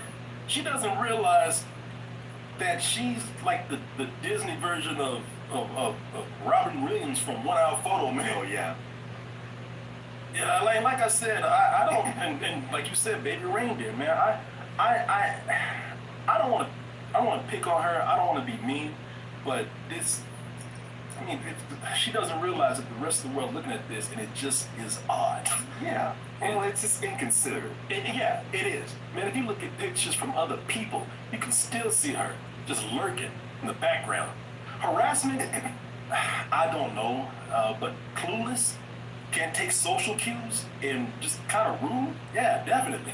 She doesn't realize that she's like the Disney version of Robin Williams from 1 Hour Photo Man. Oh yeah. Yeah, like I said, I don't, and like you said, Baby Reindeer, man. I don't want to pick on her. I don't want to be mean, but she doesn't realize that the rest of the world looking at this, and it just is odd. Yeah. Well, it's just inconsiderate. Yeah, it is. Man, if you look at pictures from other people, you can still see her just lurking in the background. Harassment, I don't know, but clueless, can't take social cues, and just kind of rude. Yeah, definitely.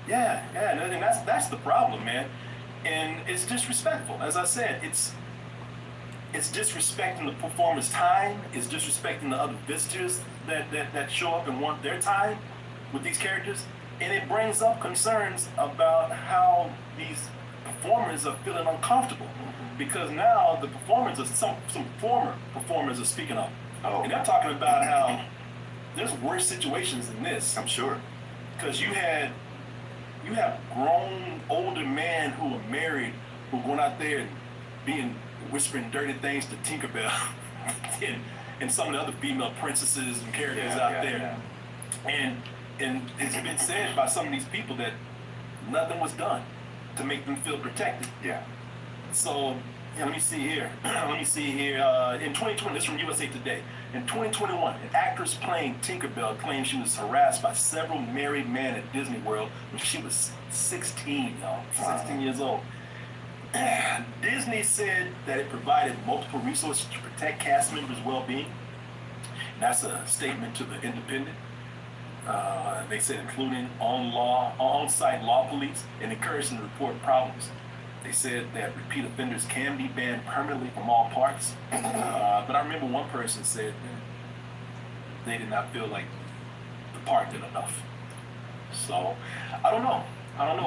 Yeah, and that's the problem, man. And it's disrespectful. As I said, it's disrespecting the performer's time. It's disrespecting the other visitors that show up and want their time with these characters. And it brings up concerns about how these performers are feeling uncomfortable. Because now the performers are some former performers are speaking up. Oh. And they're talking about how there's worse situations than this. I'm sure. Because you have grown older men who are married who are going out there and whispering dirty things to Tinkerbell and some of the other female princesses and characters out there. Yeah. And it's been said by some of these people that nothing was done to make them feel protected. Yeah. So Yeah, let me see here. Let me see here. In 2020, this is from USA Today. In 2021, an actress playing Tinkerbell claimed she was harassed by several married men at Disney World when she was 16, y'all. 16 years old. Disney said that it provided multiple resources to protect cast members' well-being. That's a statement to the Independent. They said including on-site law police and encouraged them to report problems. They said that repeat offenders can be banned permanently from all parks. But I remember one person said that they did not feel like the park did enough. So I don't know.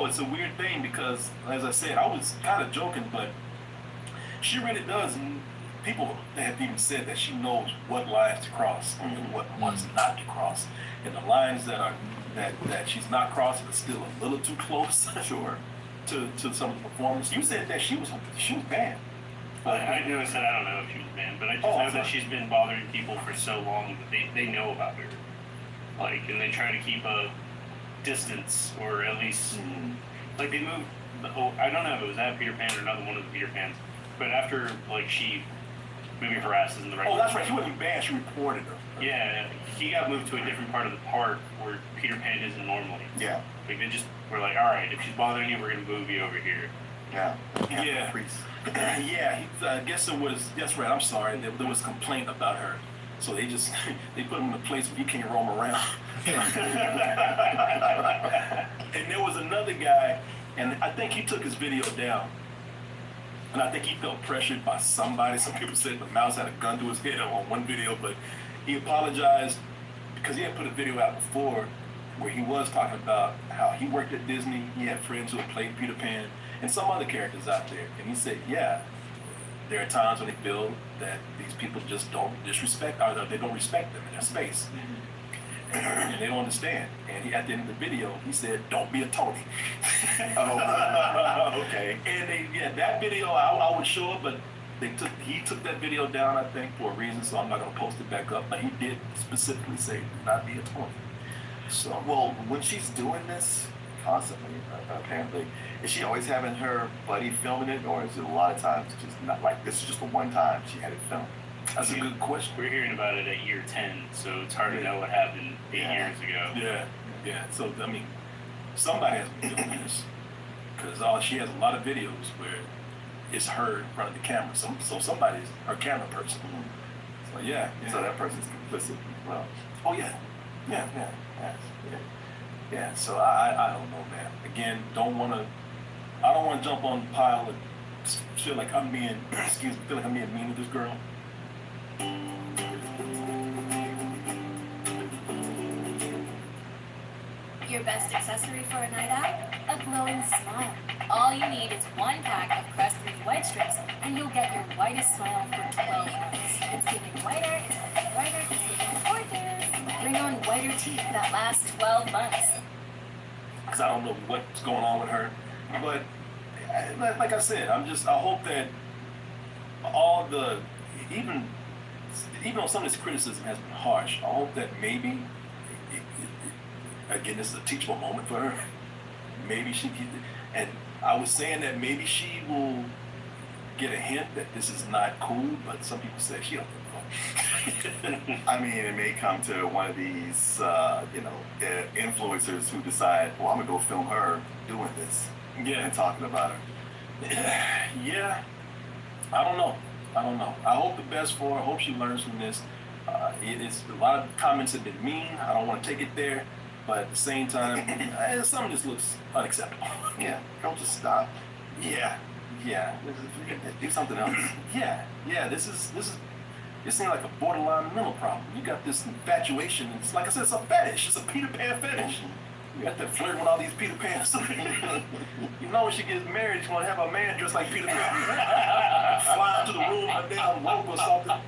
It's a weird thing because, as I said, I was kind of joking, but she really does. And people have even said that she knows what lines to cross and what ones not to cross. And the lines that she's not crossing are still a little too close. Sure. To some of the performers. You said that she was banned. I noticed that. I don't know if she was banned, but I just know that she's been bothering people for so long that they know about her. Like, and they try to keep a distance, or at least, like, they moved. I don't know if it was that Peter Pan or another one of the Peter Pans, but after, like, she maybe harasses in the right. Oh, that's right. She wasn't banned. She reported her. Yeah, he got moved to a different part of the park where Peter Pan isn't normally. Yeah. Like, they just were like, all right, if she's bothering you, we're gonna move you over here. Yeah. Yeah. I guess it was. That's right. I'm sorry. There was complaint about her, so they put him in a place where he can't roam around. And there was another guy, and I think he took his video down. And I think he felt pressured by somebody. Some people said the mouse had a gun to his head on one video, but he apologized because he had put a video out before where he was talking about how he worked at Disney. He had friends who had played Peter Pan and some other characters out there. And he said, yeah, there are times when they feel that these people just don't disrespect, or they don't respect them in their space. And they don't understand. And at the end of the video, he said, "Don't be a Tony." Okay. And that video, I would show it, but he took that video down, I think, for a reason. So I'm not gonna post it back up. But he did specifically say, "Do not be a Tony." So, well, when she's doing this constantly, apparently, is she always having her buddy filming it, or is it a lot of times just not like this is just the one time she had it filmed? That's a good question. We're hearing about it at year 10, so it's hard to know what happened 8 years ago. Yeah. So, I mean, somebody has been doing this because she has a lot of videos where it's her in front of the camera. So somebody's her camera person. So, yeah. So that person's complicit as well. Oh, yeah. Yeah. So I don't know, man. Again, I don't want to jump on the pile and feel like I'm being, feel like I'm being mean to this girl. Your best accessory for a night out? A glowing smile. All you need is one pack of Crest 3 white strips, and you'll get your whitest smile for 12 months. It's getting whiter, it's getting brighter, it's getting gorgeous. Bring on whiter teeth that last 12 months. Because I don't know what's going on with her. But like I said, I hope that even though some of this criticism has been harsh, I hope that maybe, again, this is a teachable moment for her. Maybe she can, and I was saying that maybe she will get a hint that this is not cool, but some people say she don't give a fuck. I mean, it may come to one of these, influencers who decide, well, I'm gonna go film her doing this, and talking about her. Yeah, I don't know. I hope the best for her. I hope she learns from this. It's a lot of comments have been mean. I don't want to take it there, but at the same time, some of this looks unacceptable. Yeah, don't just stop. Yeah. Do something else. Yeah. This seems like a borderline mental problem. You got this infatuation. It's like I said, it's a fetish. It's a Peter Pan fetish. You got that flirting with all these Peter Pans. You know when she gets married, she's gonna have a man dressed like Peter Pan. Flying to the room, a damn rope or something.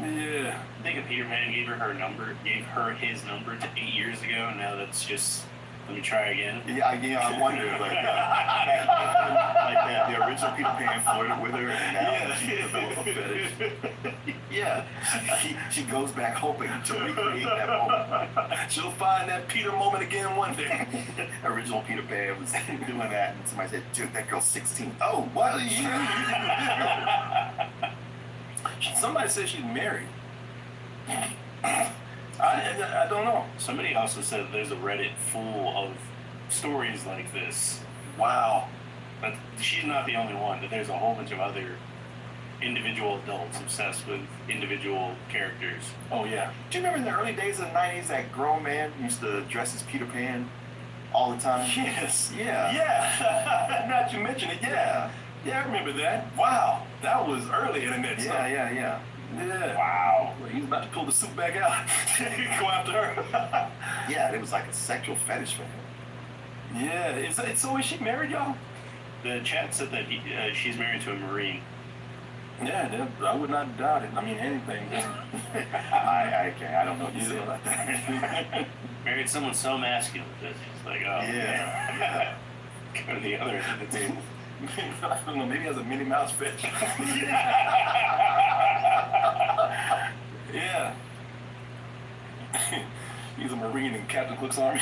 Yeah. I think if Peter Pan gave her his number 8 years ago, now that's just, let me try again. Yeah, I wonder, like that the original Peter Pan flirted with her, and now she developed a fetish. Yeah, she goes back hoping to recreate that moment. She'll find that Peter moment again one day. Original Peter Pan was doing that, and somebody said, "Dude, that girl's 16." Oh, what? Somebody said she's married. I don't know. Somebody also said there's a Reddit full of stories like this. Wow. But she's not the only one. That there's a whole bunch of other individual adults obsessed with individual characters. Oh yeah. Do you remember in the early days of the 90s that grown man used to dress as Peter Pan all the time? Yes. Yeah. Yeah. Not you mention it. Yeah. Yeah, I remember that. Wow. That was early internet stuff. Yeah. Yeah. Wow. Well, he's about to pull the suit back out. Go after her. Yeah, it was like a sexual fetish for him. Yeah. So is she married, y'all? The chat said that she's married to a Marine. Yeah, I would not doubt it. I mean, anything. I can't. I don't know what to say about that. Married someone so masculine that it's like, oh, Yeah. go to the other end of the table. I don't know. Maybe he has a Minnie Mouse fetish. Yeah. He's a Marine in Captain Cook's Army.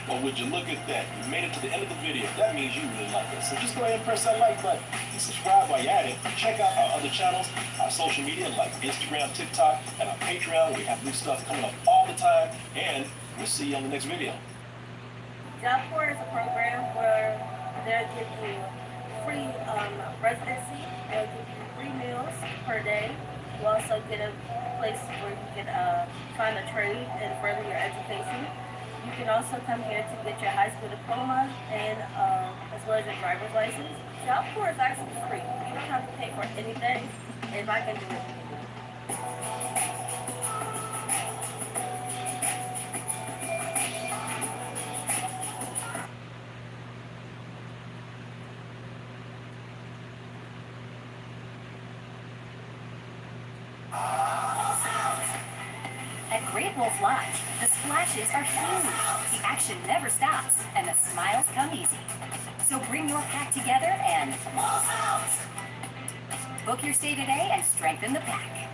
Well, would you look at that? You made it to the end of the video. That means you really like us. So just go ahead and press that like button and subscribe while you're at it. Check out our other channels, our social media like Instagram, TikTok, and our Patreon. We have new stuff coming up all the time. And we'll see you on the next video. Job Corps is a program where they'll give you free residency, they'll give you free meals per day. You also get a place where you can find a trade and further your education. You can also come here to get your high school diploma and as well as your driver's license. Job Corps is actually free. You don't have to pay for anything. If I can do it. At Great Wolf Lodge, the splashes are huge, the action never stops, and the smiles come easy. So bring your pack together and balls out! Book your stay today and strengthen the pack.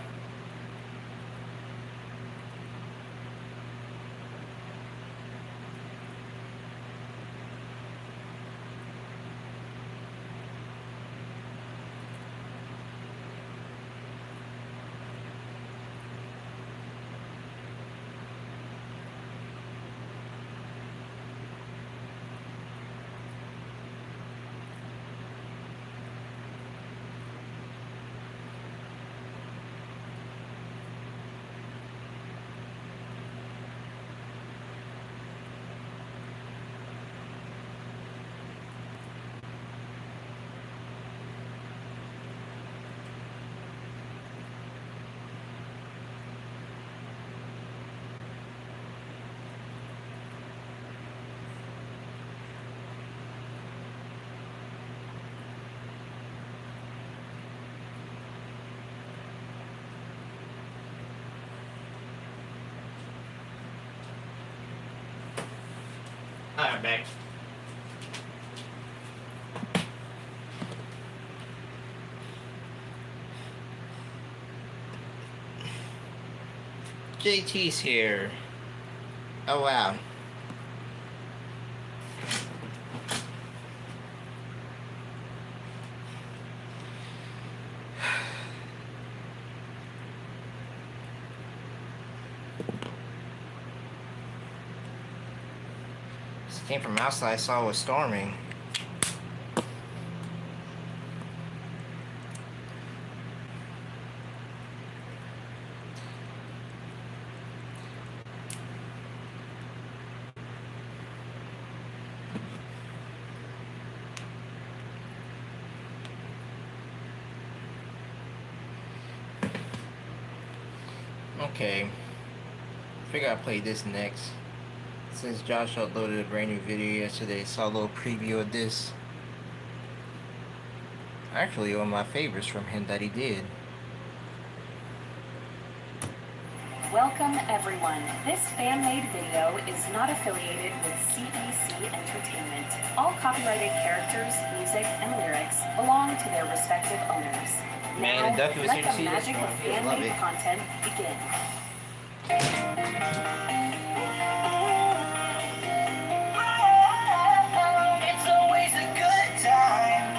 Alright, back. JT's here. Oh wow. This came from outside, I saw it was storming. Okay, figure I'll play this next. Since Josh uploaded a brand new video yesterday, saw a little preview of this. Actually, one of my favorites from him that he did. Welcome everyone. This fan-made video is not affiliated with CEC Entertainment. All copyrighted characters, music, and lyrics belong belong to their respective owners. Man, Now, Ducky was let here to the see this magic one. of Love fan-made it. content begin. It's always a good time.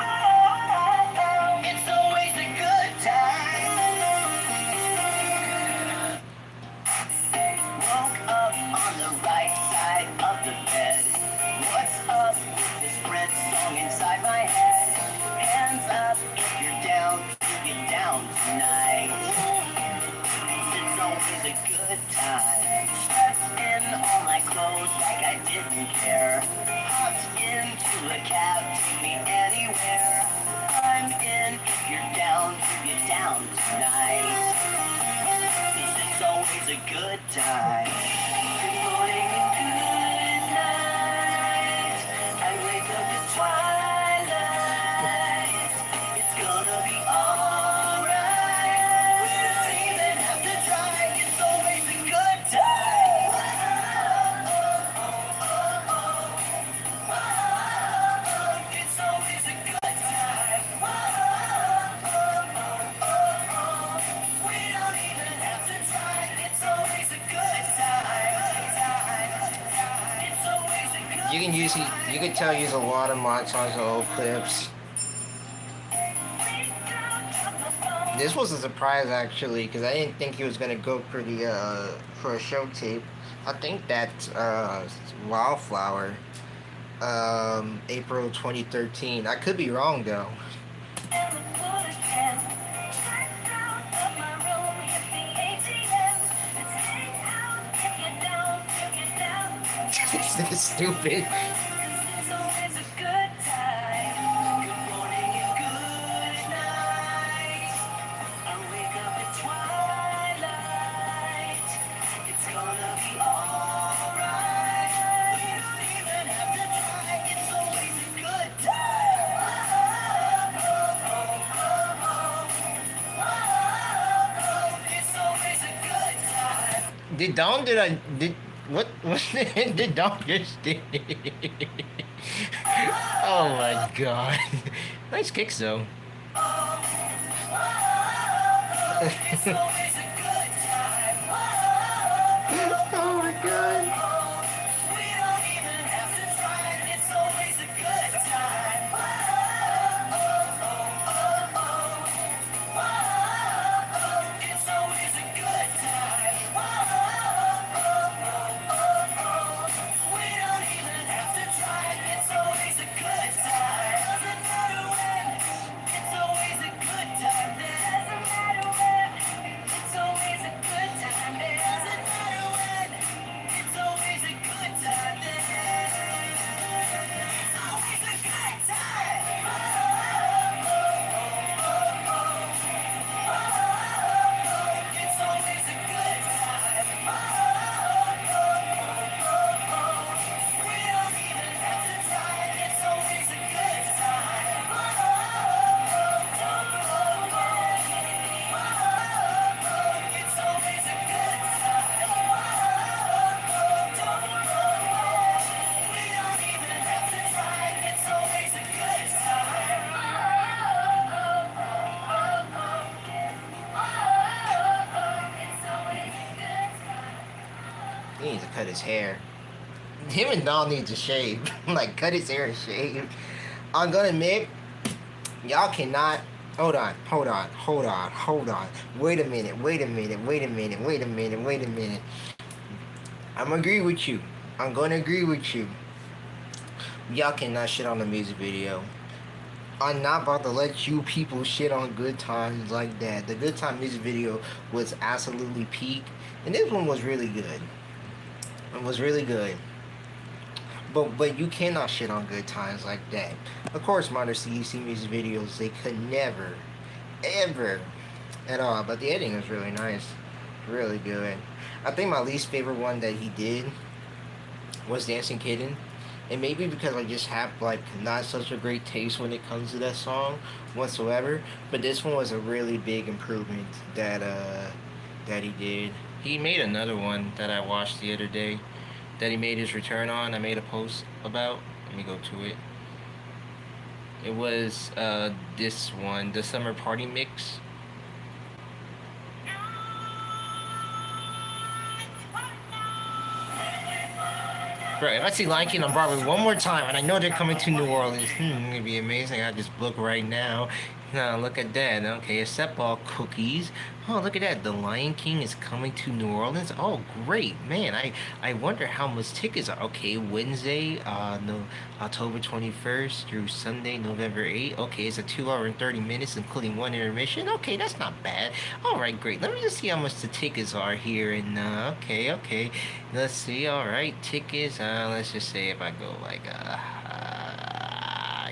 It's always a good time. Woke up on the right side of the bed. What's up with this red song inside my head? Hands up if you're down to get down tonight. It's always a good time. Stressed in all my clothes like I didn't care. Hopped into a cab, take me anywhere. I'm in if you're down to get down tonight. 'Cause it's always a good time. Good morning and good night. I wake up at twilight. It's gonna be alright. We don't even have to try. It's always a good time. It's always a good time. We don't even have to try. It's always a good time. It's always a good You can tell he's a lot of montage of old clips. This was a surprise actually, because I didn't think he was gonna go for the for a show tape. I think that's Wildflower, April 2013. I could be wrong though. This is stupid. It's always a good time. Good morning and good night. I wake up at twilight. It's gonna be alright. We don't even have to try. It's always a good time. It's always a good time. Did Dawn what did Dawn just do? Oh my god. Nice kicks though. It's always a good time. Oh my god. We don't even have to try. It's always a good time. It's always a good time. We don't even have to try. It's always a good time. Doesn't matter when. It's always a good time. Doesn't matter when. It's always a good time. Doesn't matter when. It's always a good time. It's always a good time. It's always a good time. We don't even have to try. It's always a good time. It's always a good time. We don't even have to try. It's always a good time. He needs to cut his hair. Him and Dawn need to shave. Like, cut his hair and shave. I'm gonna admit, y'all cannot. Hold on. Wait a minute. I'm gonna agree with you. Y'all cannot shit on the music video. I'm not about to let you people shit on Good Times like that. The Good Time music video was absolutely peak. And this one was really good. But you cannot shit on Good Times like that. Of course, modern CEC music videos, they could never, ever, at all. But the editing was really nice. Really good. I think my least favorite one that he did was Dancing Kitten. And maybe because I just have, like, not such a great taste when it comes to that song whatsoever. But this one was a really big improvement that he did. He made another one that I watched the other day that he made his return on. I made a post about. Let me go to it. It was this one, the Summer Party Mix. Bro, if I see Lion King on Broadway one more time, and I know they're coming to New Orleans, it'd be amazing. I just book right now. Now look at that. Okay, except all cookies. Oh, look at that. The Lion King is coming to New Orleans. Oh, great, man. I wonder how much tickets are. Okay, Wednesday, no, October 21st through Sunday, November 8th. Okay, it's a 2 hour and 30 minutes, including one intermission. Okay, that's not bad. All right, great. Let me just see how much the tickets are here. And okay. Let's see. All right, tickets. Let's just say if I go like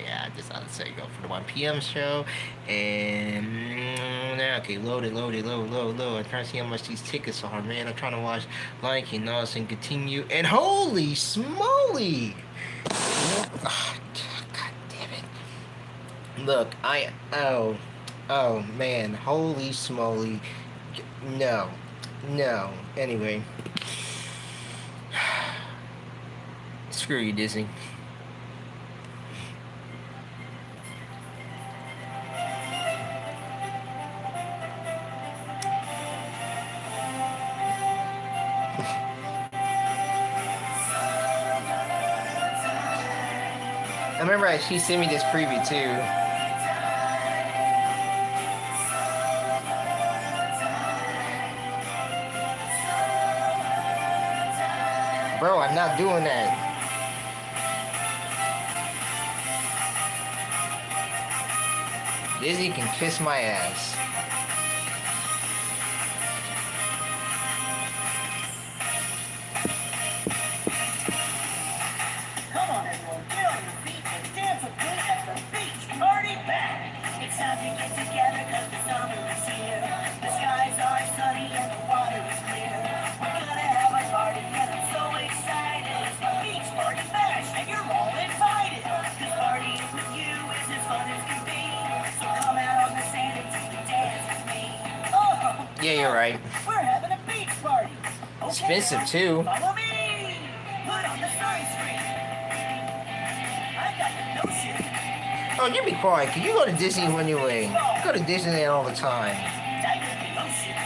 yeah, I'll say go for the 1 p.m. show, and okay, load. I'm trying to see how much these tickets are, man. I'm trying to watch Lion King, and continue, and holy smoly! Oh, God damn it! Look, oh man, holy smoly! No. Anyway, screw you, Disney. I remember she sent me this preview too. Bro, I'm not doing that. Disney can kiss my ass. Come on, everyone, get on your feet and dance with me at the beach party back. It's time to get together 'cause the summer is here. The skies are sunny and the water is clear. We're gonna have a party and I'm so excited. It's the beach party bash and you're all invited. 'Cause partying with you is as fun as can be. So come out on the sand and take a dance with me. Oh, Yeah, you're right. we're having a beach party. Okay, Expensive too. follow me. Put on the sunscreen. I got the notion. Oh, you be quiet. Can you go to Disney anyway? You go to Disneyland all the time. Dive in the ocean.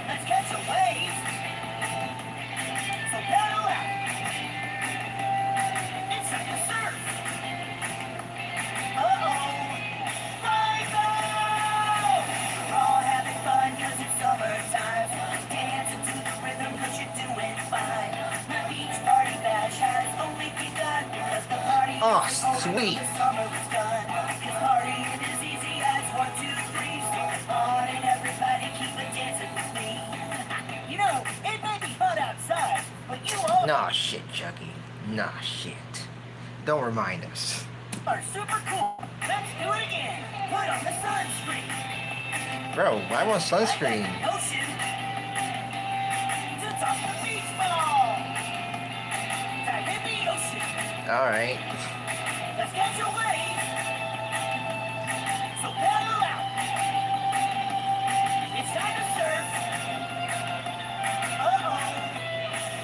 Let's catch a wave. So paddle out. It's time to surf. Rise up! We're all having fun 'cause it's summertime. Dancing to the rhythm 'cause you're doing fine. The beach party bash has only begun because the party Oh, is over sweet. when the summer is done. 'Cause partying is easy as 1, 2, 3. So come on and everybody keep a dancing with me. You know, it may be hot outside, but you all Nah, shit, Chucky. Nah, shit. Don't remind us. are super cool. Let's do it again. Put on the sunscreen. Bro, I want sunscreen. Ocean. To toss the beach ball. Dive in the ocean. Alright. Let's catch a wave. So paddle out. It's time to surf.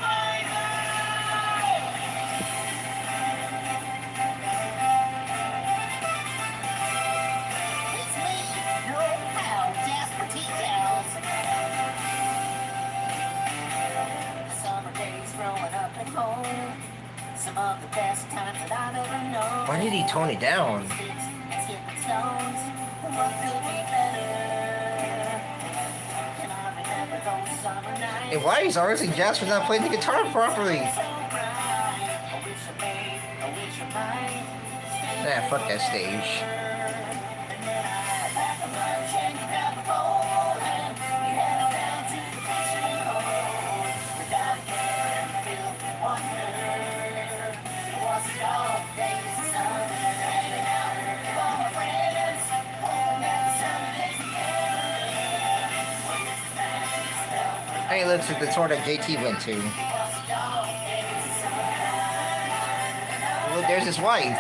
Rise up! It's me, your old pal, Jasper T-Towns. Summer days growing up at home. Some of the best times that I've ever known. Why did he tone it down? Sticks and skipping stones. What could be better? And I remember those summer nights. And why is honestly Jasper not playing the guitar properly? So bright. I wish I made, I wish I might. Nah, fuck that stage. And then I packed a lunch and grabbed a pole and we headed down to the fishing hole. Without care and filthy wonder, it was a dog days of summer, hanging out with all my friends, home at the summer days together. Hey, look, it's the tour that JT went to. Look, there's his wife.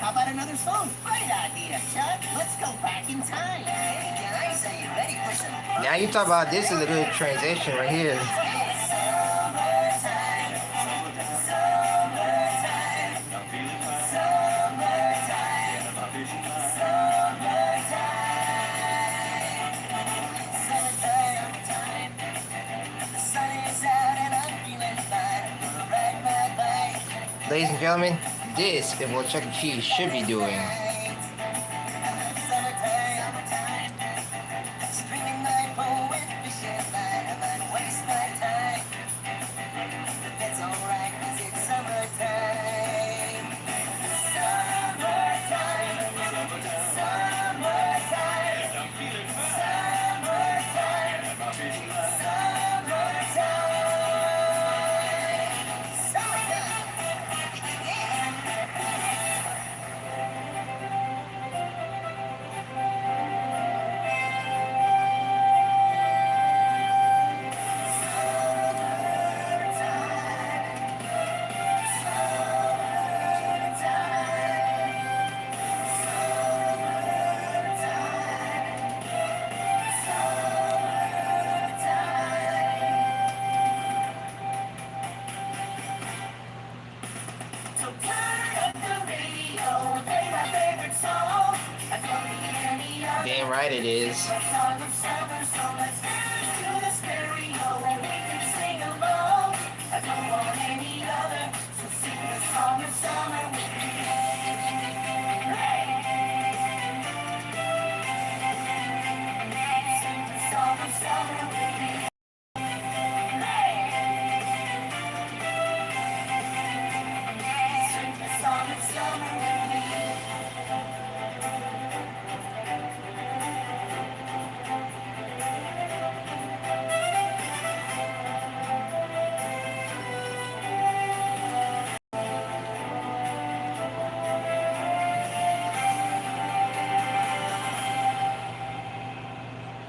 How about another song? Great idea, Chuck. Let's go back in time. Hey, can I say Now you talk about this is a good transition right here. Ladies and gentlemen, this is what Chuck E. Cheese should be doing. Damn right it is.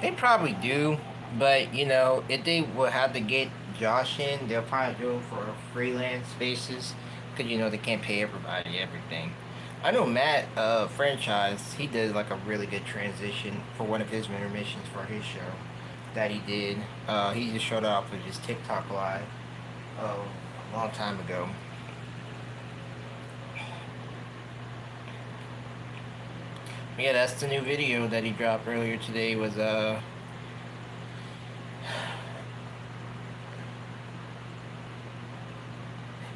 They probably do, but you know, if they would have to get Josh in, they'll probably do it for freelance basis, because you know they can't pay everybody everything. I know Matt Franchise, he did like a really good transition for one of his intermissions for his show that he did. He just showed up with his TikTok live a long time ago. Yeah, that's the new video that he dropped earlier today. Was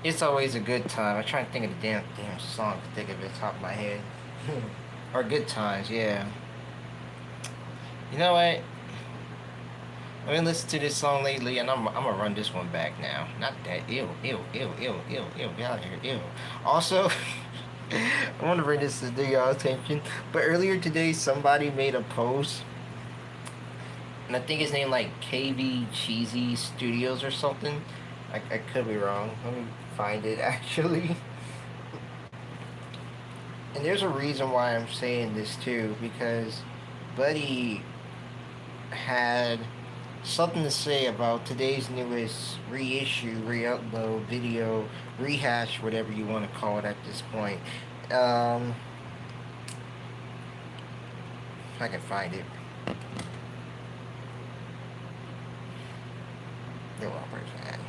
it's always a good time. I'm trying to think of the damn song to think of it off the top of my head. Or Good Times, yeah. You know what? I've been listening to this song lately, and I'm gonna run this one back now. Not that. Ew. Get out of here. Ew. Also, I want to bring this to y'all's attention. But earlier today, somebody made a post, and I think his name like KV Cheesy Studios or something. I could be wrong. Let me find it actually. And there's a reason why I'm saying this too, because Buddy had something to say about today's newest reissue, re-upload, video, rehash, whatever you want to call it at this point. If I can find it. Where's it at?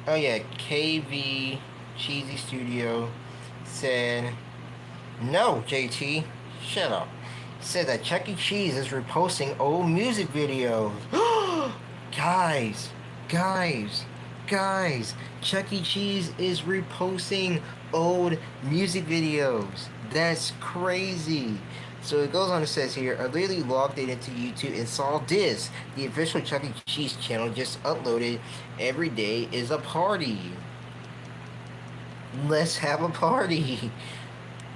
Oh yeah, KV Cheesy Studio said, "No, JT, shut up." Said that Chuck E. Cheese is reposting old music videos. Guys, Chuck E. Cheese is reposting old music videos. That's crazy. So it goes on and says here, I literally logged it into YouTube and saw this. The official Chuck E. Cheese channel just uploaded "Every Day is a Party." Let's have a party.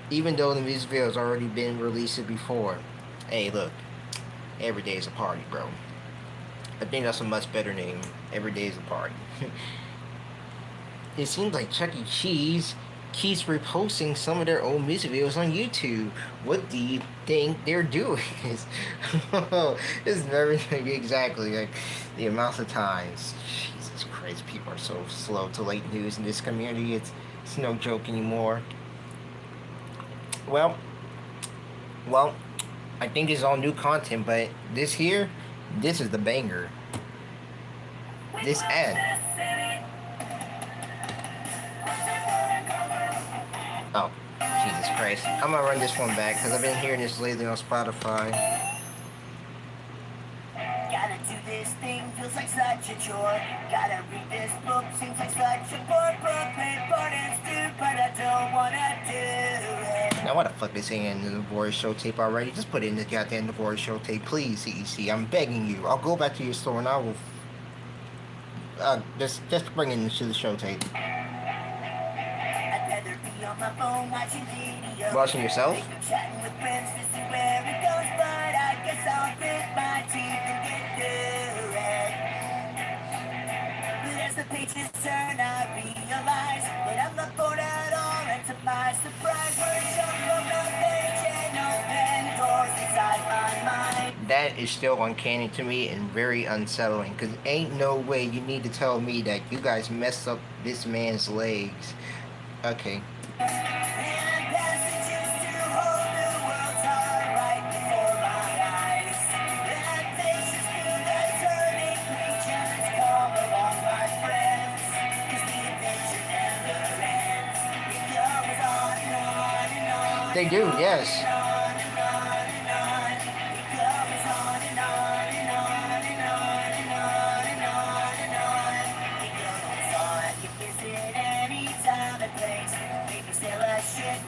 Even though the music video has already been released before. Hey, look. Every Day is a Party, bro. I think that's a much better name. Every Day is a Party. It seems like Chuck E. Cheese keeps reposting some of their old music videos on YouTube. What do you think they're doing? It's never exactly like the amount of times. Jesus Christ, people are so slow to late news in this community. It's no joke anymore. Well, I think it's all new content, but this here, this is the banger. This ad. Oh, Jesus Christ. I'm gonna run this one back because I've been hearing this lately on Spotify. Gotta do this thing, feels like such a chore. Gotta read this book, seems like such a poor book. Important dude, but I don't wanna do it. Now, why the fuck they saying in the Divorce Show tape already? Just put it in the goddamn Divorce Show tape, please, CEC. I'm begging you. I'll go back to your store and I will. Just bring it into the show tape. I'd rather be on my phone watching videos. Watching yourself? Chatting with friends to see where it goes, but I guess I'll grit my teeth and get through it. But as the pages turn, I realize that I'm not bored at all, and to my surprise, we're jump from the page and open doors inside my mind. That is still uncanny to me and very unsettling, because ain't no way you need to tell me that you guys messed up this man's legs. Okay. They do, yes.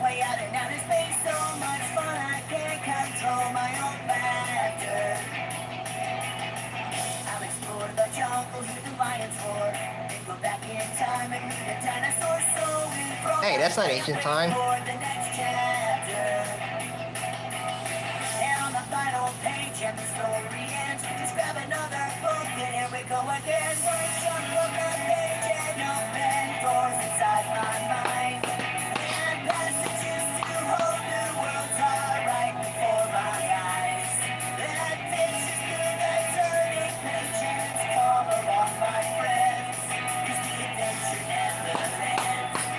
Way out in outer space, so much fun I can't control my own laughter. I'll explore the jungle, hear the lions roar, then go back in time and meet a dinosaur. So hey, that's not ancient time. For the next chapter. And on the final page, and the story ends. Just grab another book, and here we go again. One jump from the page and open doors inside my mind.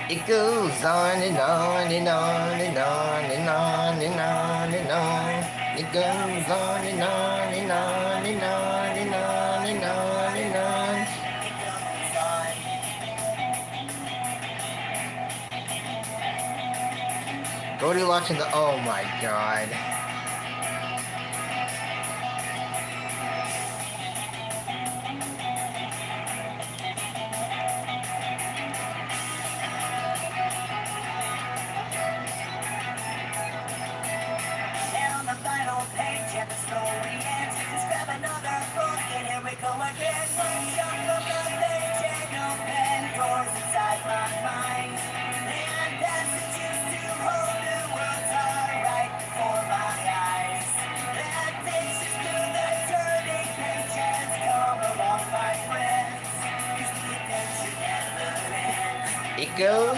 It goes on and on and on and on and on and on and on. It goes on and on and on and on and on and on and on. Goldilocks in the. Oh my god. It goes.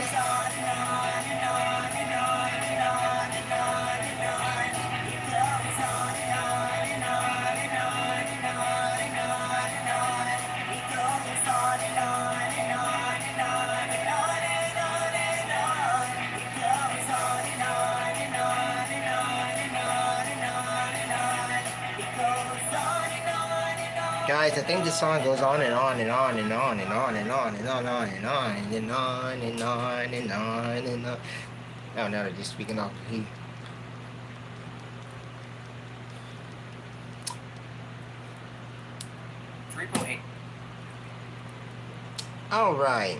Guys, I think this song goes on and on and on and on and on and on and on and on and on and on and on and on and on. Oh, now they're just speaking off the heat. All right.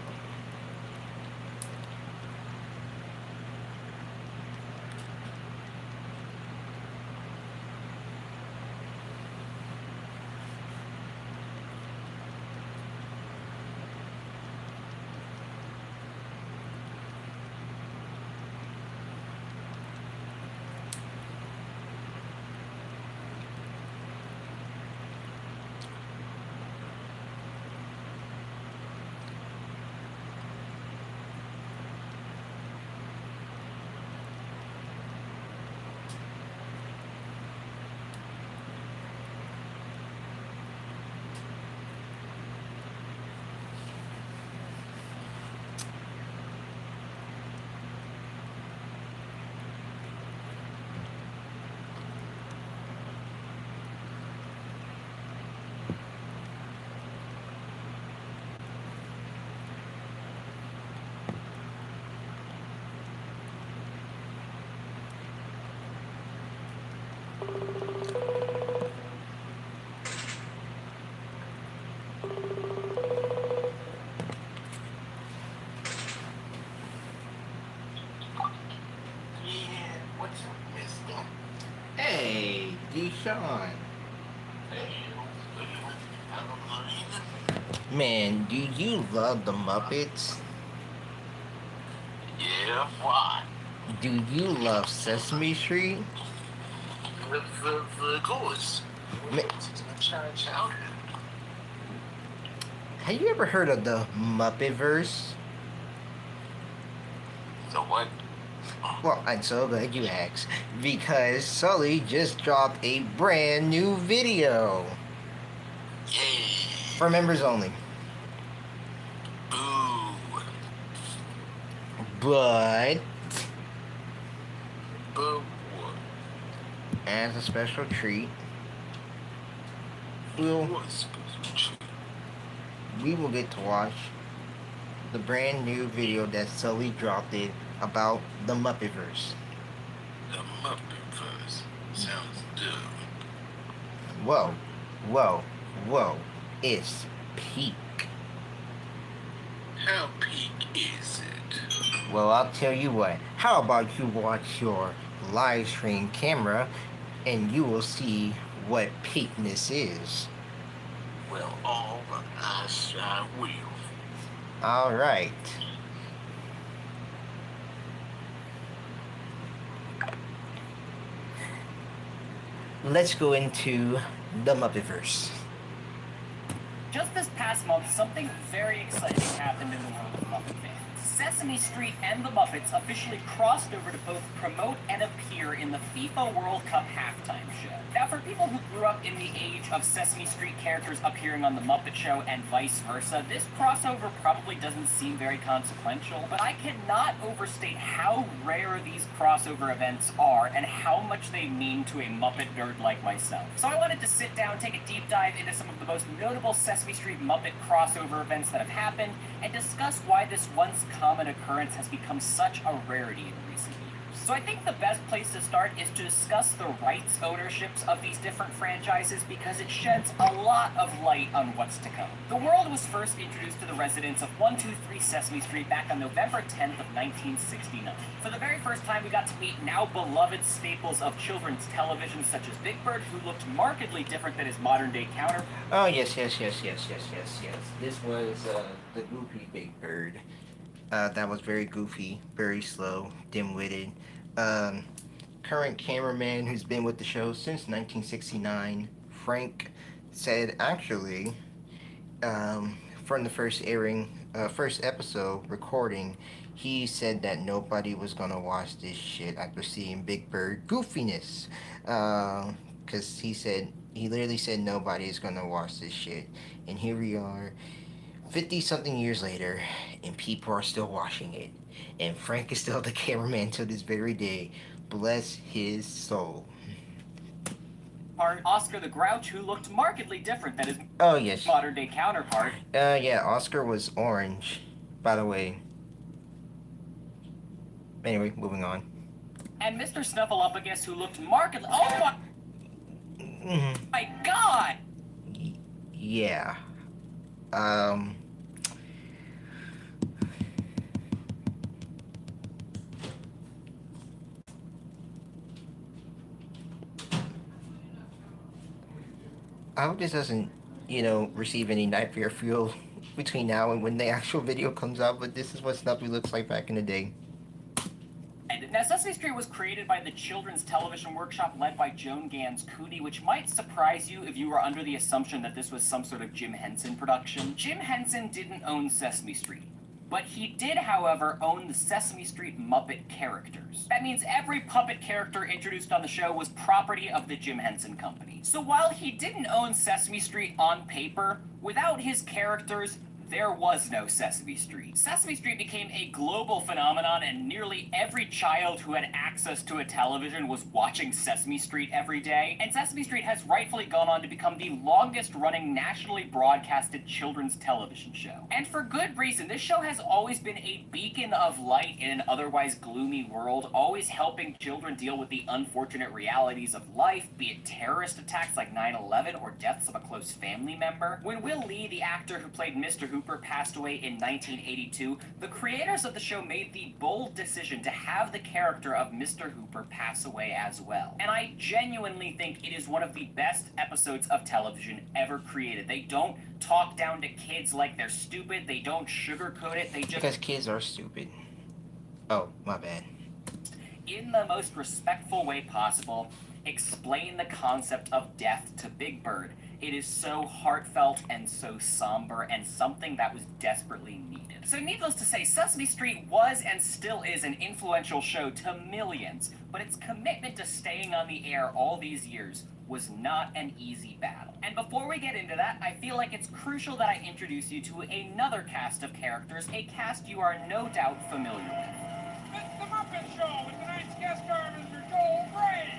What's up, mister? Hey, Deshaun. Man, do you love the Muppets? Yeah, why? Do you love Sesame Street? Of course. Ma- Have you ever heard of the Muppetverse? So what? Well, I'm so glad you asked, because Sully just dropped a brand new video Yay. for members only. Boo. But Boo. What? as a special treat, we will get to watch the brand new video that Sully dropped it about the Muppetverse. The Muppetverse sounds dumb. Whoa, whoa, whoa, it's peak. How peak is it? Well, I'll tell you what, how about you watch your live stream camera and you will see what peakness is. Well, all right, I will. Alright. Let's go into the Muppetverse. Just this past month, something very exciting happened in the world of Muppet fans. Sesame Street and the Muppets officially crossed over to both promote and appear in the FIFA World Cup halftime show. Now, for people who grew up in the age of Sesame Street characters appearing on the Muppet Show and vice versa, this crossover probably doesn't seem very consequential, but I cannot overstate how rare these crossover events are and how much they mean to a Muppet nerd like myself. So I wanted to sit down, take a deep dive into some of the most notable Sesame Street Muppet crossover events that have happened, and discuss why this once common occurrence has become such a rarity in recent years. So I think the best place to start is to discuss the rights ownerships of these different franchises, because it sheds a lot of light on what's to come. The world was first introduced to the residents of 123 Sesame Street back on November 10th of 1969. For the very first time, we got to meet now beloved staples of children's television such as Big Bird, who looked markedly different than his modern-day counterpart. Oh, yes. This was the goofy Big Bird. That was very goofy, very slow, dim-witted. Current cameraman who's been with the show since 1969, Frank, said actually, from the first episode recording, he said that nobody was gonna watch this shit after seeing Big Bird goofiness. Cause he literally said nobody is gonna watch this shit. And here we are, 50-something years later, and people are still watching it. And Frank is still the cameraman to this very day. Bless his soul. Oscar the Grouch, who looked markedly different than his modern-day counterpart. Yeah, Oscar was orange, by the way. Anyway, moving on. And Mr. Snuffleupagus, who looked markedly... Oh my God! Yeah. I hope this doesn't, receive any nightmare fuel between now and when the actual video comes out, but this is what Snuffy looks like back in the day. Now, Sesame Street was created by the Children's Television Workshop led by Joan Gans Cooney, which might surprise you if you were under the assumption that this was some sort of Jim Henson production. Jim Henson didn't own Sesame Street, but he did, however, own the Sesame Street Muppet characters. That means every puppet character introduced on the show was property of the Jim Henson Company. So while he didn't own Sesame Street on paper, without his characters, there was no Sesame Street. Sesame Street became a global phenomenon, and nearly every child who had access to a television was watching Sesame Street every day. And Sesame Street has rightfully gone on to become the longest-running nationally broadcasted children's television show. And for good reason. This show has always been a beacon of light in an otherwise gloomy world, always helping children deal with the unfortunate realities of life, be it terrorist attacks like 9/11 or deaths of a close family member. When Will Lee, the actor who played Mr. Hooper, passed away in 1982, the creators of the show made the bold decision to have the character of Mr. Hooper pass away as well. And I genuinely think it is one of the best episodes of television ever created. They don't talk down to kids like they're stupid, they don't sugarcoat it, they just... Because kids are stupid. Oh, my bad. In the most respectful way possible, explain the concept of death to Big Bird. It is so heartfelt and so somber, and something that was desperately needed. So needless to say, Sesame Street was and still is an influential show to millions, but its commitment to staying on the air all these years was not an easy battle. And before we get into that, I feel like it's crucial that I introduce you to another cast of characters, a cast you are no doubt familiar with. It's The Muppet Show with tonight's guest star, Mr. Joel Grey.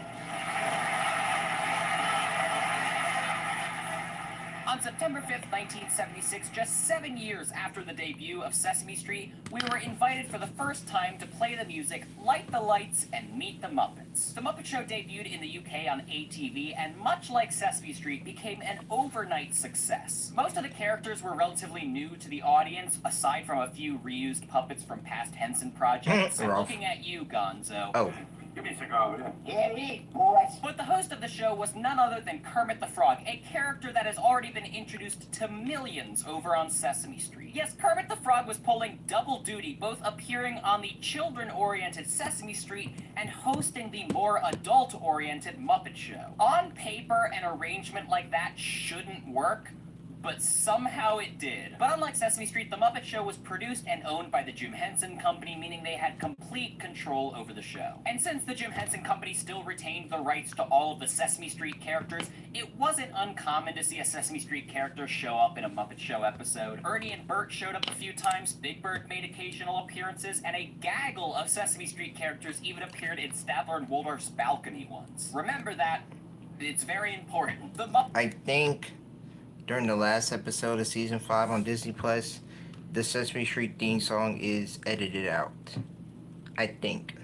On September 5th, 1976, just 7 years after the debut of Sesame Street, we were invited for the first time to play the music, light the lights, and meet the Muppets. The Muppet Show debuted in the UK on ATV, and much like Sesame Street, became an overnight success. Most of the characters were relatively new to the audience, aside from a few reused puppets from past Henson projects. I'm looking at you, Gonzo. Oh. Give me a cigar over there. Here it is, boys. But the host of the show was none other than Kermit the Frog, a character that has already been introduced to millions over on Sesame Street. Yes, Kermit the Frog was pulling double duty, both appearing on the children-oriented Sesame Street and hosting the more adult-oriented Muppet Show. On paper, an arrangement like that shouldn't work, but somehow it did. But unlike Sesame Street, The Muppet Show was produced and owned by the Jim Henson Company, meaning they had complete control over the show. And since the Jim Henson Company still retained the rights to all of the Sesame Street characters, it wasn't uncommon to see a Sesame Street character show up in a Muppet Show episode. Ernie and Bert showed up a few times, Big Bird made occasional appearances, and a gaggle of Sesame Street characters even appeared in Statler and Waldorf's balcony once. Remember that. It's very important. I think during the last episode of season 5 on Disney Plus, the Sesame Street theme song is edited out. I think.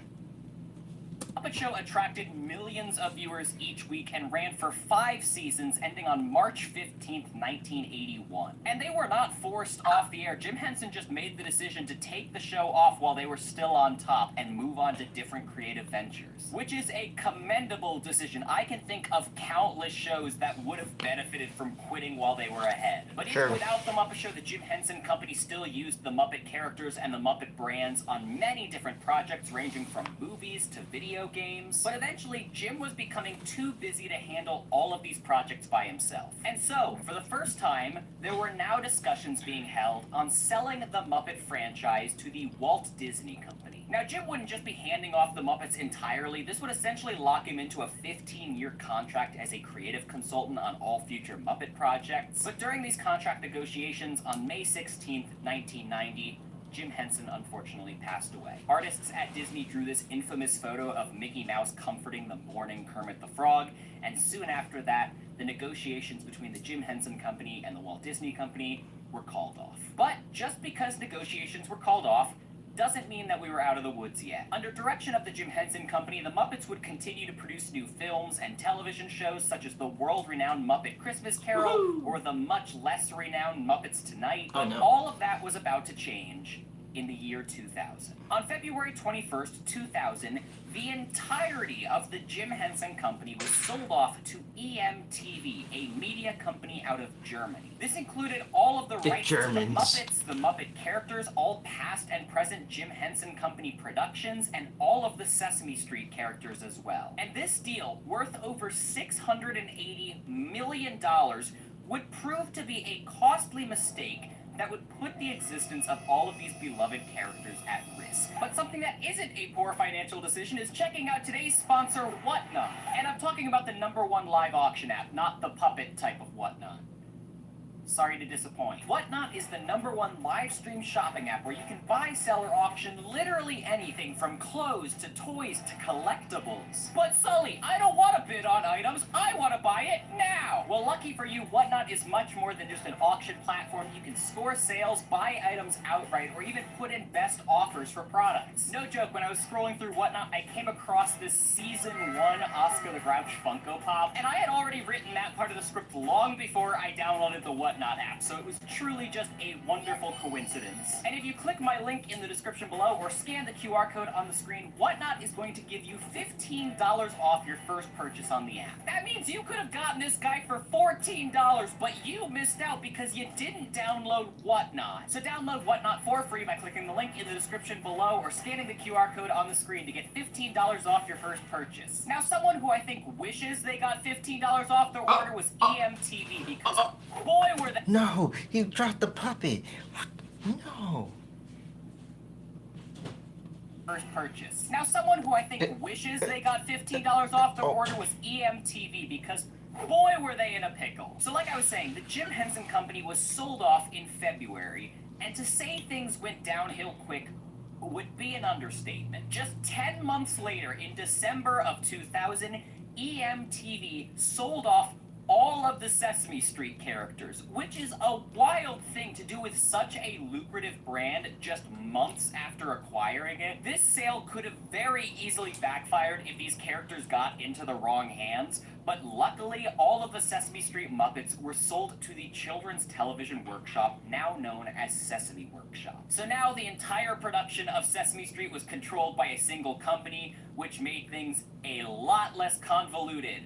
Muppet Show attracted millions of viewers each week and ran for 5 seasons, ending on March 15th, 1981. And they were not forced off the air. Jim Henson just made the decision to take the show off while they were still on top and move on to different creative ventures, which is a commendable decision. I can think of countless shows that would have benefited from quitting while they were ahead. But even without the Muppet Show, the Jim Henson Company still used the Muppet characters and the Muppet brands on many different projects, ranging from movies to video games. But eventually, Jim was becoming too busy to handle all of these projects by himself. And so, for the first time, there were now discussions being held on selling the Muppet franchise to the Walt Disney Company. Now, Jim wouldn't just be handing off the Muppets entirely. This would essentially lock him into a 15-year contract as a creative consultant on all future Muppet projects. But during these contract negotiations on May 16th, 1990, Jim Henson unfortunately passed away. Artists at Disney drew this infamous photo of Mickey Mouse comforting the mourning Kermit the Frog, and soon after that, the negotiations between the Jim Henson Company and the Walt Disney Company were called off. But just because negotiations were called off doesn't mean that we were out of the woods yet. Under direction of the Jim Henson Company, the Muppets would continue to produce new films and television shows such as the world-renowned Muppet Christmas Carol or the much less renowned Muppets Tonight. But all of that was about to change in the year 2000. On February 21st, 2000, the entirety of the Jim Henson Company was sold off to EMTV, a media company out of Germany. This included all of the rights to the Muppets, the Muppet characters, all past and present Jim Henson Company productions, and all of the Sesame Street characters as well. And this deal, worth over $680 million, would prove to be a costly mistake that would put the existence of all of these beloved characters at risk. But something that isn't a poor financial decision is checking out today's sponsor, Whatnot. And I'm talking about the #1 live auction app, not the puppet type of Whatnot. Sorry to disappoint. Whatnot is the #1 live stream shopping app where you can buy, sell, or auction literally anything from clothes to toys to collectibles. But Sully, I don't want to bid on items. I want to buy it now. Well, lucky for you, Whatnot is much more than just an auction platform. You can score sales, buy items outright, or even put in best offers for products. No joke, when I was scrolling through Whatnot, I came across this Season 1 Oscar the Grouch Funko Pop, and I had already written that part of the script long before I downloaded the Whatnot app, so it was truly just a wonderful coincidence. And if you click my link in the description below or scan the QR code on the screen, Whatnot is going to give you $15 off your first purchase on the app. That means you could have gotten this guy for $14, but you missed out because you didn't download Whatnot. So download Whatnot for free by clicking the link in the description below or scanning the QR code on the screen to get $15 off your first purchase. Now, someone who I think wishes they got $15 off their order was EMTV, because boy, were they... No, you dropped the puppet. What? No. First purchase. Now, someone who I think wishes they got $15 off their order was EMTV, because boy, were they in a pickle. So like I was saying, the Jim Henson Company was sold off in February, and to say things went downhill quick would be an understatement. Just 10 months later, in December of 2000, EMTV sold off all of the Sesame Street characters, which is a wild thing to do with such a lucrative brand just months after acquiring it. This sale could have very easily backfired if these characters got into the wrong hands, but luckily all of the Sesame Street Muppets were sold to the Children's Television Workshop, now known as Sesame Workshop. So now the entire production of Sesame Street was controlled by a single company, which made things a lot less convoluted.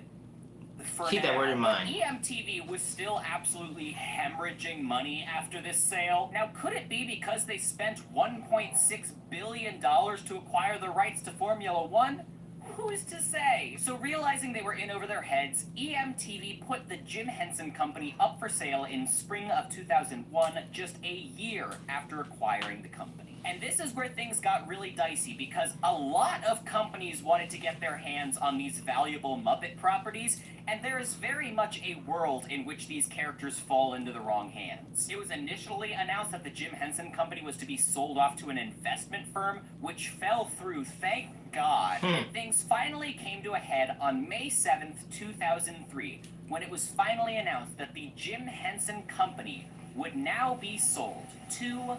Keep that word in mind. EMTV was still absolutely hemorrhaging money after this sale. Now, could it be because they spent $1.6 billion to acquire the rights to Formula One? Who's to say? So realizing they were in over their heads, EMTV put the Jim Henson Company up for sale in spring of 2001, just a year after acquiring the company. And this is where things got really dicey, because a lot of companies wanted to get their hands on these valuable Muppet properties, and there is very much a world in which these characters fall into the wrong hands. It was initially announced that the Jim Henson Company was to be sold off to an investment firm, which fell through, thank God. And things finally came to a head on May 7th, 2003, when it was finally announced that the Jim Henson Company would now be sold to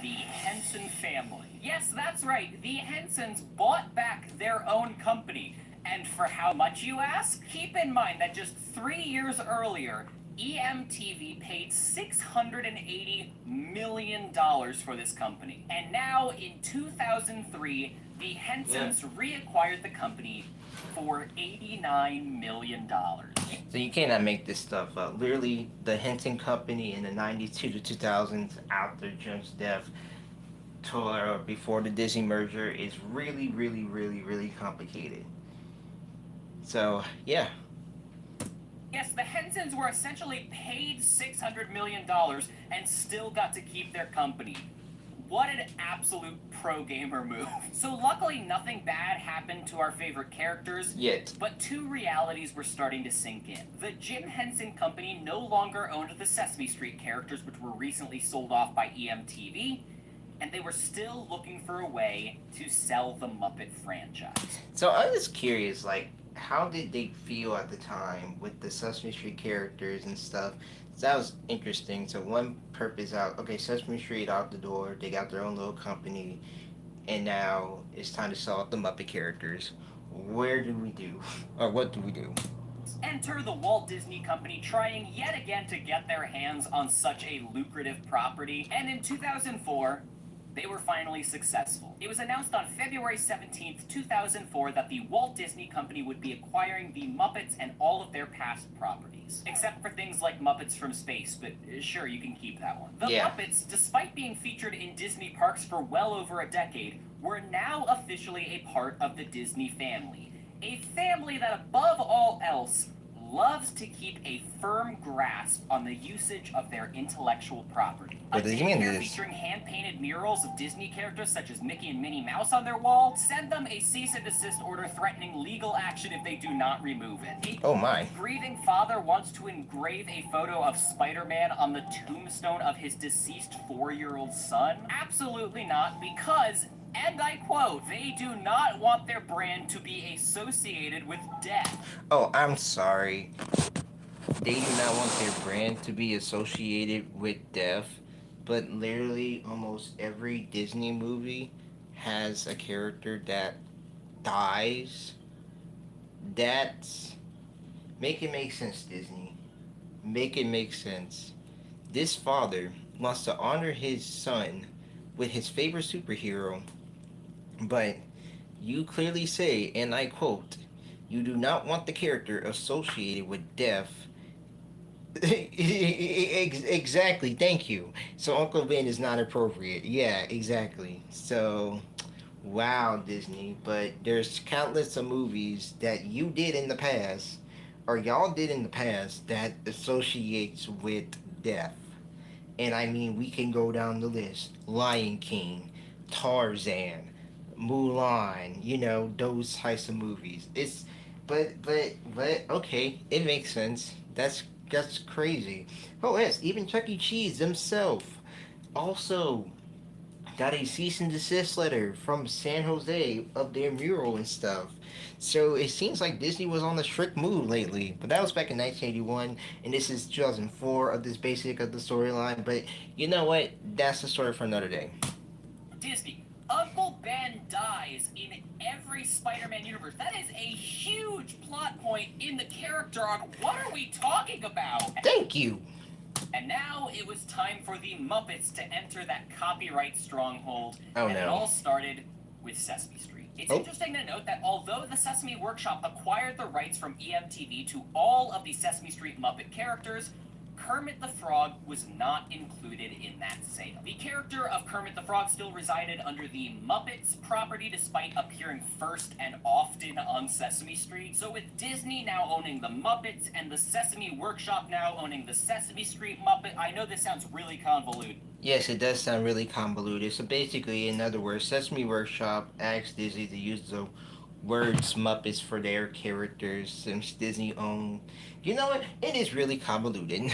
the Henson family. Yes, that's right. The Hensons bought back their own company. And for how much, you ask? Keep in mind that just 3 years earlier, EMTV paid $680 million for this company. And now, in 2003, the Hensons reacquired the company for $89 million. So you cannot make this stuff up. Literally, the Henson Company in the 92 to 2000s, after Jim's death, or before the Disney merger, is really, really, really, really complicated. So, yeah. Yes, the Hensons were essentially paid $600 million and still got to keep their company. What an absolute pro-gamer move. So luckily nothing bad happened to our favorite characters. Yet. But two realities were starting to sink in. The Jim Henson Company no longer owned the Sesame Street characters, which were recently sold off by EMTV, and they were still looking for a way to sell the Muppet franchise. So I'm just curious, like, how did they feel at the time with the Sesame Street characters and stuff? So that was interesting. So one purpose out, okay, Sesame Street out the door, they got their own little company, and now it's time to sell out the Muppet characters. Where do we do? Or what do we do? Enter the Walt Disney Company, trying yet again to get their hands on such a lucrative property, and in 2004, they were finally successful. It was announced on February 17th, 2004 that the Walt Disney Company would be acquiring the Muppets and all of their past properties. Except for things like Muppets from Space, but sure, you can keep that one. The Muppets, despite being featured in Disney parks for well over a decade, were now officially a part of the Disney family. A family that above all else loves to keep a firm grasp on the usage of their intellectual property. What does he mean daycare this? featuring hand-painted murals of Disney characters such as Mickey and Minnie Mouse on their wall, send them a cease and desist order threatening legal action if they do not remove it. Oh my. A grieving father wants to engrave a photo of Spider-Man on the tombstone of his deceased 4-year-old son? Absolutely not, because, and I quote, they do not want their brand to be associated with death. Oh, I'm sorry. They do not want their brand to be associated with death, but literally almost every Disney movie has a character that dies. That's... Make it make sense, Disney. Make it make sense. This father wants to honor his son with his favorite superhero, but you clearly say, and I quote, you do not want the character associated with death. Exactly, thank you. So Uncle Ben is not appropriate. Yeah, exactly. So, wow, Disney. But there's countless of movies that you did in the past, or y'all did in the past, that associates with death. And I mean, we can go down the list. Lion King, Tarzan, Mulan, you know, those types of movies. It's, but, okay, it makes sense. That's crazy. Oh, yes, even Chuck E. Cheese themselves also got a cease and desist letter from San Jose of their mural and stuff. So it seems like Disney was on a strict move lately. But that was back in 1981, and this is 2004 of this basic of the storyline. But you know what? That's the story for another day. Disney, Uncle Ben dies in every Spider-Man universe. That is a huge plot point in the character arc. What are we talking about? Thank you. And now it was time for the Muppets to enter that copyright stronghold. Oh, and no. it all started with Sesame Street. It's interesting to note that although the Sesame Workshop acquired the rights from EMTV to all of the Sesame Street Muppet characters, Kermit the Frog was not included in that sale. The character of Kermit the Frog still resided under the Muppets property despite appearing first and often on Sesame Street. So with Disney now owning the Muppets and the Sesame Workshop now owning the Sesame Street Muppet, I know this sounds really convoluted. Yes, it does sound really convoluted. So basically, in other words, Sesame Workshop asked Disney to use the words Muppets for their characters since Disney owned. You know what? It is really convoluted.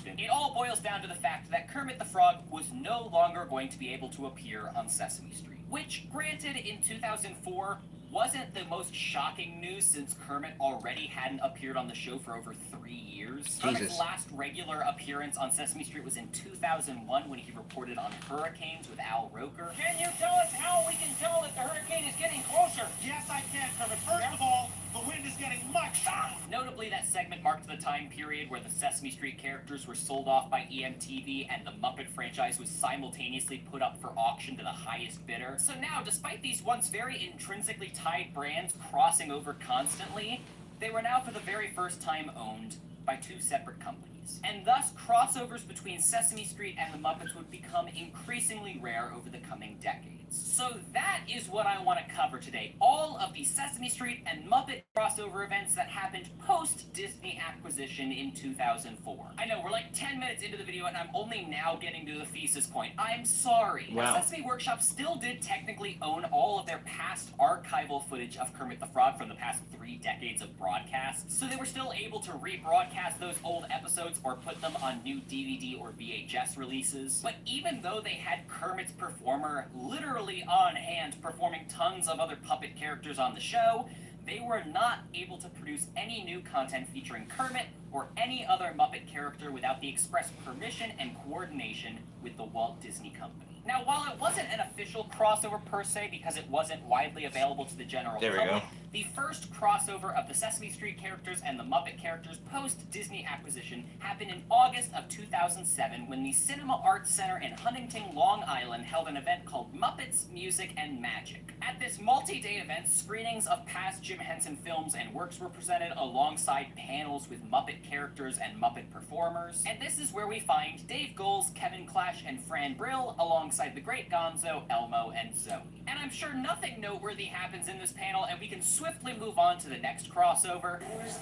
It all boils down to the fact that Kermit the Frog was no longer going to be able to appear on Sesame Street, which, granted, in 2004 wasn't the most shocking news since Kermit already hadn't appeared on the show for over 3 years. Kermit's last regular appearance on Sesame Street was in 2001 when he reported on hurricanes with Al Roker. Can you tell us how we can tell that the hurricane is getting closer? Yes, I can, Kermit. First of all, the wind is getting much. Notably, that segment marked the time period where the Sesame Street characters were sold off by EMTV and the Muppet franchise was simultaneously put up for auction to the highest bidder. So now, despite these once very intrinsically tied brands crossing over constantly, they were now for the very first time owned by two separate companies. And thus, crossovers between Sesame Street and the Muppets would become increasingly rare over the coming decades. So that is what I want to cover today. All of the Sesame Street and Muppet crossover events that happened post-Disney acquisition in 2004. I know, we're like 10 minutes into the video and I'm only now getting to the thesis point. I'm sorry. Wow. Sesame Workshop still did technically own all of their past archival footage of Kermit the Frog from the past 3 decades of broadcasts, so they were still able to rebroadcast those old episodes or put them on new DVD or VHS releases. But even though they had Kermit's performer literally on hand performing tons of other puppet characters on the show, they were not able to produce any new content featuring Kermit or any other Muppet character without the express permission and coordination with the Walt Disney Company. Now, while it wasn't an official crossover per se because it wasn't widely available to the general public, the first crossover of the Sesame Street characters and the Muppet characters post-Disney acquisition happened in August of 2007 when the Cinema Arts Center in Huntington, Long Island held an event called Muppets, Music, and Magic. At this multi-day event, screenings of past Jim Henson films and works were presented alongside panels with Muppet characters and Muppet performers. And this is where we find Dave Goelz, Kevin Clash, and Fran Brill alongside the great Gonzo, Elmo, and Zoe. And I'm sure nothing noteworthy happens in this panel, and we can swiftly move on to the next crossover. Who's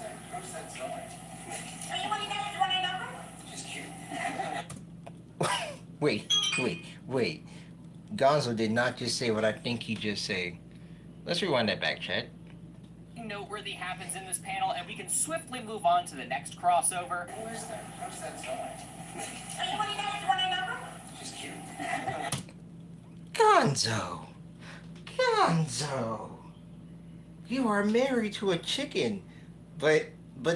that someone? Anybody know one number? Just kidding. Wait. Gonzo did not just say what I think he just said. Let's rewind that back, chat. Noteworthy happens in this panel, and we can swiftly move on to the next crossover. Who's that someone? Anybody know one number? Just kidding. Gonzo! You are married to a chicken, but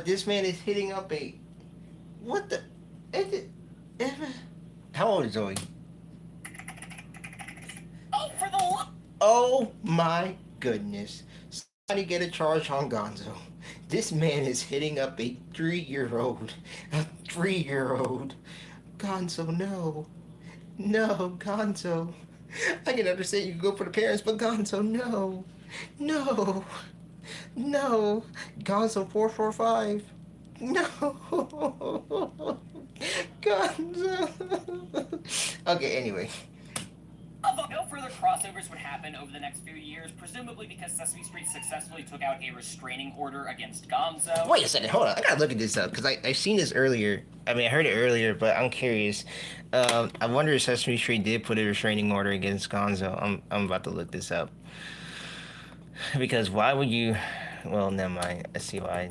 this man is hitting up a... What the... How old is Zoe? Oh, for the love... Oh my goodness. Somebody get a charge on Gonzo. This man is hitting up a 3-year-old. A 3-year-old. Gonzo, no. No, Gonzo. I can understand you can go for the parents, but Gonzo, no. No. No. Gonzo 445. No. Gonzo. Okay, anyway. No further crossovers would happen over the next few years, presumably because Sesame Street successfully took out a restraining order against Gonzo. Wait a second, hold on. I gotta look at this up, because I've seen this earlier. I mean, I heard it earlier, but I'm curious. I wonder if Sesame Street did put a restraining order against Gonzo. I'm about to look this up. Because why would you... Well, never mind. I see why.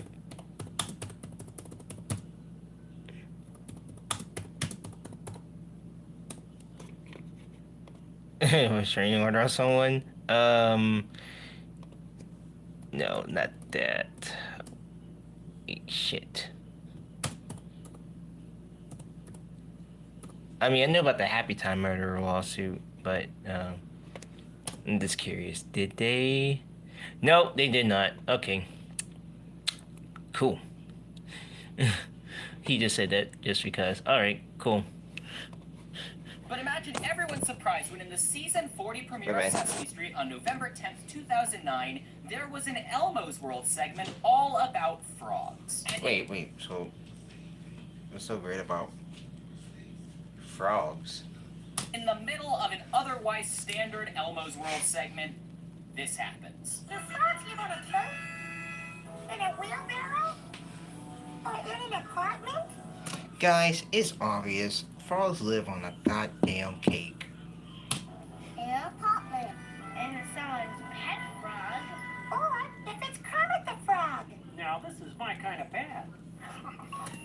Restraining order on someone? No, not that. Shit. I mean, I know about the Happy Time murder lawsuit, but I'm just curious. Did they? No, they did not. Okay. Cool. He just said that just because. Alright, cool. But imagine everyone's surprise when in the season 40 premiere of Sesame Street on November 10th, 2009, there was an Elmo's World segment all about frogs. And Wait, so what's so great about frogs? in the middle of an otherwise standard Elmo's World segment, this happens. Do frogs live on a boat? In a wheelbarrow? Or in an apartment? Guys, it's obvious. Frogs live on a goddamn cake. In an apartment. And it's someone's pet frog. Or if it's Kermit the Frog. Now, this is my kind of bad.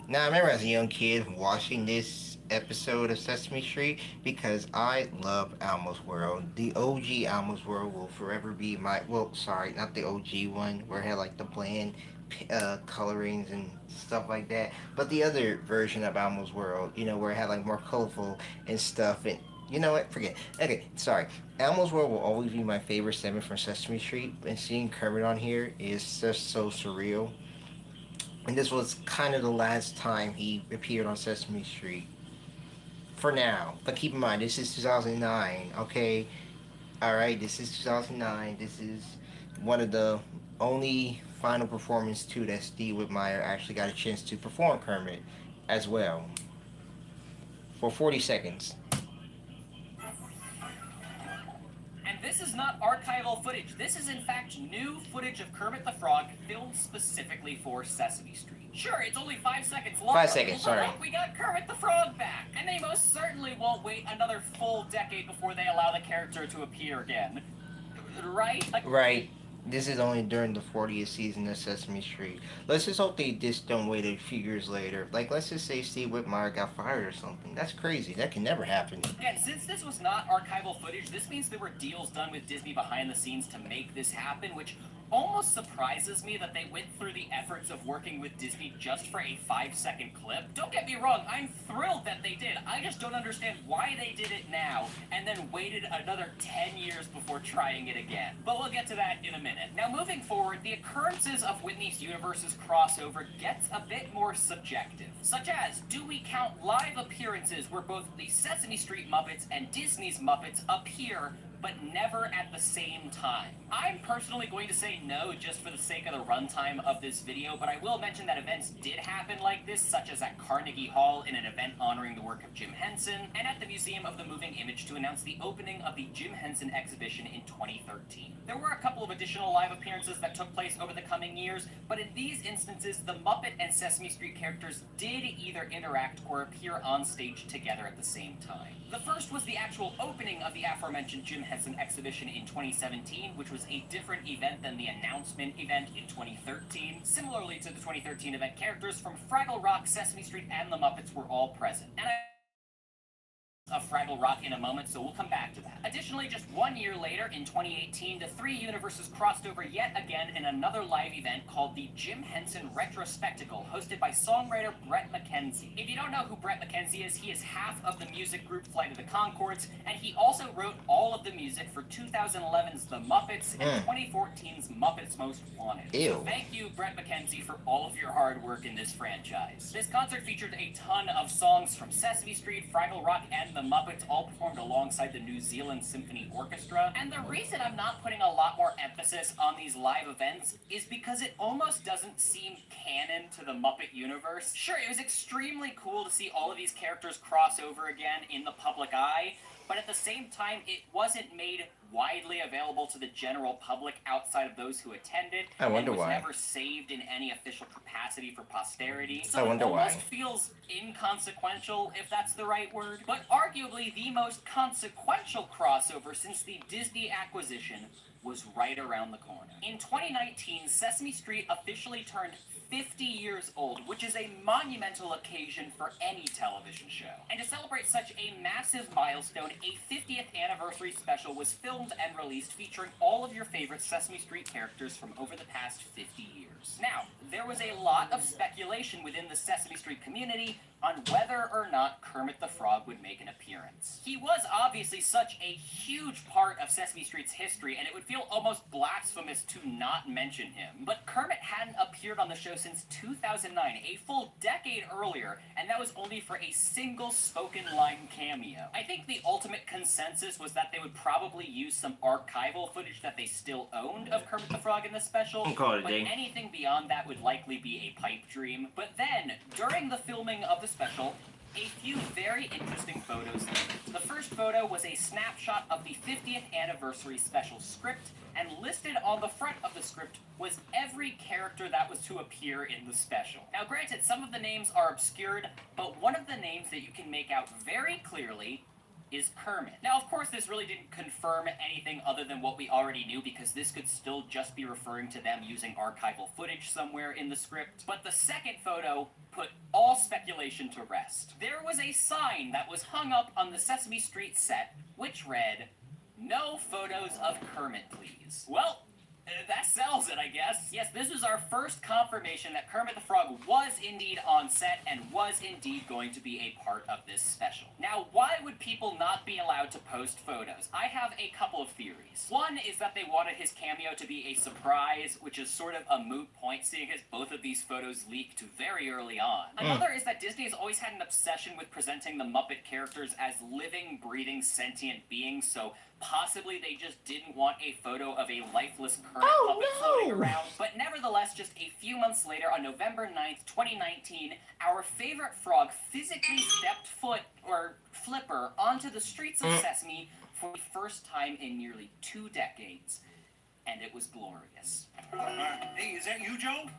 Now, I remember as a young kid watching this episode of Sesame Street because I love Elmo's World. The OG Elmo's World will forever be my... Well, sorry, not the OG one where it had like the bland colorings and stuff like that, but the other version of Elmo's World, you know, where it had like more colorful and stuff. And you know what, forget. Okay, sorry. Elmo's World will always be my favorite segment from Sesame Street, and seeing Kermit on here is just so surreal. And this was kind of the last time he appeared on Sesame Street for now, but keep in mind this is 2009. Okay, all right, this is 2009. This is one of the only final performance too that Steve Whitmire actually got a chance to perform Kermit as well for 40 seconds. And this is not archival footage. This is in fact new footage of Kermit the Frog filmed specifically for Sesame Street. Sure, it's only 5 seconds long. 5 seconds, but sorry. look, we got Kermit the Frog back. And they most certainly won't wait another full decade before they allow the character to appear again. Right? Right. This is only during the 40th season of Sesame Street. Let's just hope they just don't wait a few years later. Like, let's just say Steve Whitmire got fired or something. That's crazy. That can never happen. Again, since this was not archival footage, this means there were deals done with Disney behind the scenes to make this happen, which almost surprises me that they went through the efforts of working with Disney just for a 5-second clip. Don't get me wrong, I'm thrilled that they did. I just don't understand why they did it now and then waited another 10 years before trying it again. But we'll get to that in a minute. Now, moving forward, the occurrences of Whitney's Universe's crossover gets a bit more subjective. Such as, do we count live appearances where both the Sesame Street Muppets and Disney's Muppets appear, but never at the same time? I'm personally going to say no just for the sake of the runtime of this video, but I will mention that events did happen like this, such as at Carnegie Hall in an event honoring the work of Jim Henson, and at the Museum of the Moving Image to announce the opening of the Jim Henson exhibition in 2013. There were a couple of additional live appearances that took place over the coming years, but in these instances, the Muppet and Sesame Street characters did either interact or appear on stage together at the same time. The first was the actual opening of the aforementioned Jim Henson exhibition in 2017, which was a different event than the announcement event in 2013. Similarly to the 2013 event, characters from Fraggle Rock, Sesame Street, and the Muppets were all present. And of Fraggle Rock in a moment, so we'll come back to that. Additionally, just 1 year later, in 2018, the three universes crossed over yet again in another live event called the Jim Henson Retrospectacle, hosted by songwriter Bret McKenzie. If you don't know who Bret McKenzie is, he is half of the music group Flight of the Conchords, and he also wrote all of the music for 2011's The Muppets and 2014's Muppets Most Wanted. Ew. So thank you, Bret McKenzie, for all of your hard work in this franchise. This concert featured a ton of songs from Sesame Street, Fraggle Rock, and the Muppets, all performed alongside the New Zealand Symphony Orchestra. And the reason I'm not putting a lot more emphasis on these live events is because it almost doesn't seem canon to the Muppet universe. Sure, it was extremely cool to see all of these characters cross over again in the public eye, but at the same time, it wasn't made widely available to the general public outside of those who attended. I wonder and was why. never saved in any official capacity for posterity. So I wonder it almost why. feels inconsequential, if that's the right word. But arguably the most consequential crossover since the Disney acquisition was right around the corner. In 2019, Sesame Street officially turned 50 years old, which is a monumental occasion for any television show. And to celebrate such a massive milestone, a 50th anniversary special was filmed and released featuring all of your favorite Sesame Street characters from over the past 50 years. Now, there was a lot of speculation within the Sesame Street community on whether or not Kermit the Frog would make an appearance. He was obviously such a huge part of Sesame Street's history, and it would feel almost blasphemous to not mention him. But Kermit hadn't appeared on the show since 2009, a full decade earlier, and that was only for a single spoken line cameo. I think the ultimate consensus was that they would probably use some archival footage that they still owned of Kermit the Frog in the special, Call it a but day. anything beyond that would likely be a pipe dream. But then, during the filming of the special, a few very interesting photos. The first photo was a snapshot of the 50th anniversary special script, and listed on the front of the script was every character that was to appear in the special. Now granted, some of the names are obscured, but one of the names that you can make out very clearly is Kermit. Now, of course, this really didn't confirm anything other than what we already knew, because this could still just be referring to them using archival footage somewhere in the script. But the second photo put all speculation to rest. There was a sign that was hung up on the Sesame Street set, which read, "No photos of Kermit, please." Well, that sells it, I guess. Yes, this is our first confirmation that Kermit the Frog was indeed on set and was indeed going to be a part of this special. Now, why would people not be allowed to post photos? I have a couple of theories. One is that they wanted his cameo to be a surprise, which is sort of a moot point, seeing as both of these photos leaked very early on. Another is that Disney has always had an obsession with presenting the Muppet characters as living, breathing, sentient beings, so possibly they just didn't want a photo of a lifeless Kermit puppet floating around. But nevertheless, just a few months later, on November 9th, 2019, our favorite frog physically stepped foot, or flipper, onto the streets of Sesame for the first time in nearly 2 decades. And it was glorious. Hey, is that you, Joe?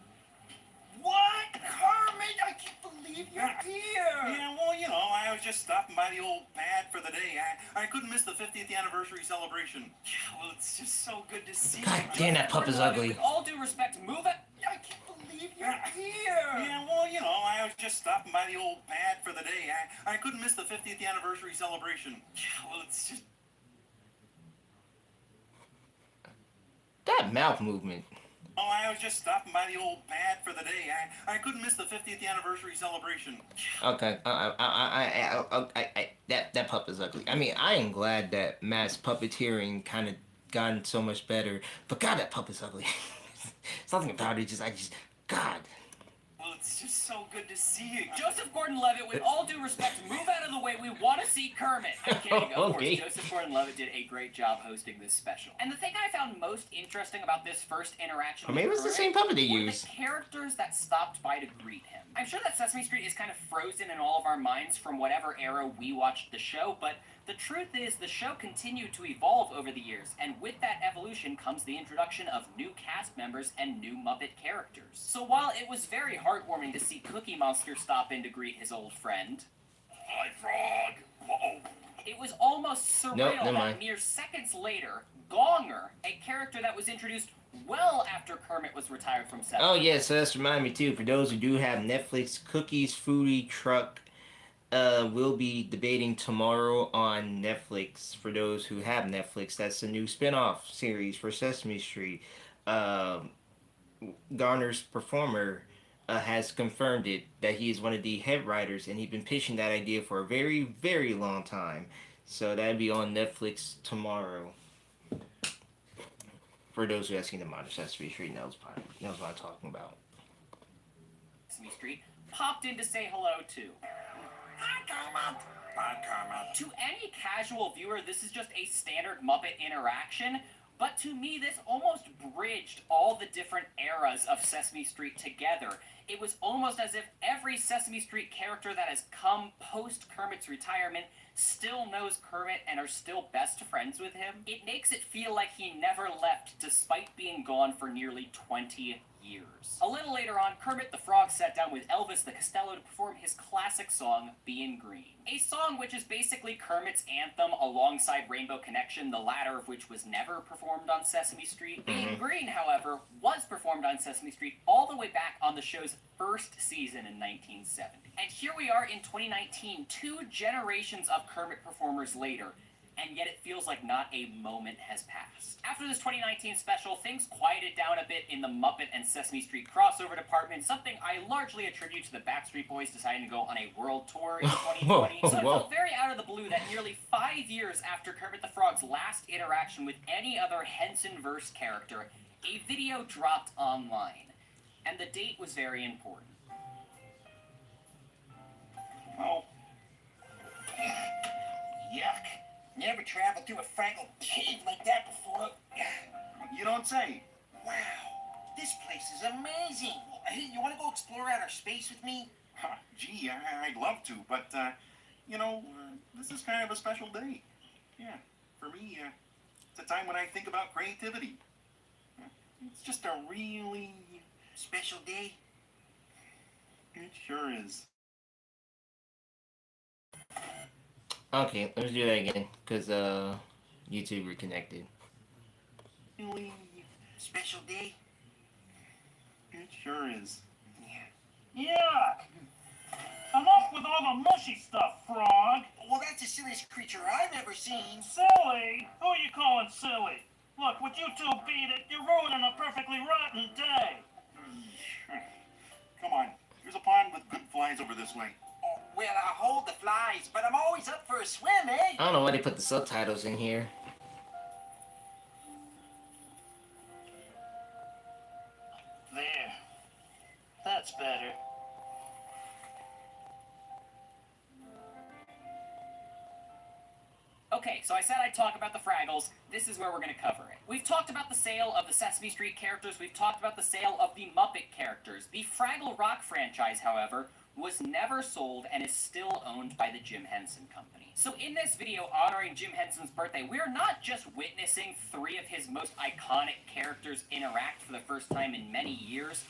What? Kermit, I can't believe you're here. Yeah, well, you know, I was just stopping by the old pad for the day. I couldn't miss the 50th anniversary celebration. Yeah, well, it's just so good to see God you. damn, that pup is ugly. With all due respect, move it. I can't believe you're here. Yeah, well, you know, I was just stopping by the old pad for the day. I couldn't miss the 50th anniversary celebration. Yeah, well, it's just... That mouth movement. Oh, I was just stopping by the old pad for the day. I couldn't miss the 50th anniversary celebration. Okay, that pup is ugly. I mean, I am glad that mass puppeteering kind of gotten so much better, but God, that pup is ugly. Something about it, God. Well, it's It's just so good to see you. Joseph Gordon-Levitt, with all due respect, move out of the way. We want to see Kermit. I'm kidding. Of Okay. course, Joseph Gordon-Levitt did a great job hosting this special. And the thing I found most interesting about this first interaction Or maybe with it's the Kermit same puppet they were use. the characters that stopped by to greet him. I'm sure that Sesame Street is kind of frozen in all of our minds from whatever era we watched the show, but the truth is the show continued to evolve over the years, and with that evolution comes the introduction of new cast members and new Muppet characters. So while it was very heartwarming to see Cookie Monster stop in to greet his old friend, Hi, Frog. Uh-oh. it was almost surreal Nope, never that mind. mere seconds later, Gonger, a character that was introduced well after Kermit was retired from Sesame. Oh yeah, so that's remind me too. For those who do have Netflix, Cookie's Foodie Truck will be debating tomorrow on Netflix. For those who have Netflix, that's a new spin-off series for Sesame Street. Garner's performer has confirmed it that he is one of the head writers, and he's been pitching that idea for a very, very long time. So that'll be on Netflix tomorrow. For those who have seen the modern Sesame Street, knows what I'm talking about. Sesame Street popped in to say hello to. Hi, Kermit. Hi, Kermit. To any casual viewer, this is just a standard Muppet interaction, but to me, this almost bridged all the different eras of Sesame Street together. It was almost as if every Sesame Street character that has come post Kermit's retirement still knows Kermit and are still best friends with him. It makes it feel like he never left despite being gone for nearly 20 years. A little later on, Kermit the Frog sat down with Elvis the Costello to perform his classic song, Bein' Green. A song which is basically Kermit's anthem alongside Rainbow Connection, the latter of which was never performed on Sesame Street. Bein' Green, however, was performed on Sesame Street all the way back on the show's first season in 1970. And here we are in 2019, 2 generations of Kermit performers later, and yet it feels like not a moment has passed. After this 2019 special, things quieted down a bit in the Muppet and Sesame Street crossover department, something I largely attribute to the Backstreet Boys deciding to go on a world tour in 2020. So it felt very out of the blue that nearly 5 years after Kermit the Frog's last interaction with any other Henson-verse character, a video dropped online. And the date was very important. Oh. Yuck. Never traveled through a Frankel cave like that before. You don't say. Wow. This place is amazing. Hey, you want to go explore outer space with me? Gee, I'd love to, but, this is kind of a special day. Yeah, for me, it's a time when I think about creativity. It's just a really special day. It sure is. Okay, let's do that again, because YouTube reconnected. Really special day. It sure is. Yuck! Enough with all the mushy stuff, Frog! Well, that's the silliest creature I've ever seen. Silly? Who are you calling silly? Look, would you two beat it? You're ruining a perfectly rotten day! Come on, there's a pond with good flies over this way. Oh, well, I hold the flies, but I'm always up for a swim, eh? I don't know why they put the subtitles in here. There. That's better. Okay, so I said I'd talk about the Fraggles. This is where we're going to cover it. We've talked about the sale of the Sesame Street characters. We've talked about the sale of the Muppet characters. The Fraggle Rock franchise, however, was never sold and is still owned by the Jim Henson Company. So in this video honoring Jim Henson's birthday, we're not just witnessing 3 of his most iconic characters interact for the first time in many years.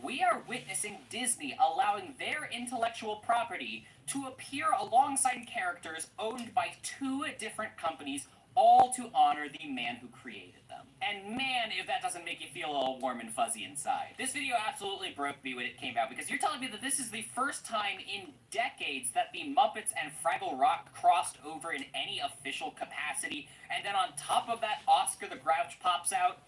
We are witnessing Disney allowing their intellectual property to appear alongside characters owned by 2 different companies, all to honor the man who created them. And man, if that doesn't make you feel all warm and fuzzy inside. This video absolutely broke me when it came out, because you're telling me that this is the first time in decades that the Muppets and Fraggle Rock crossed over in any official capacity, and then on top of that, Oscar the Grouch pops out?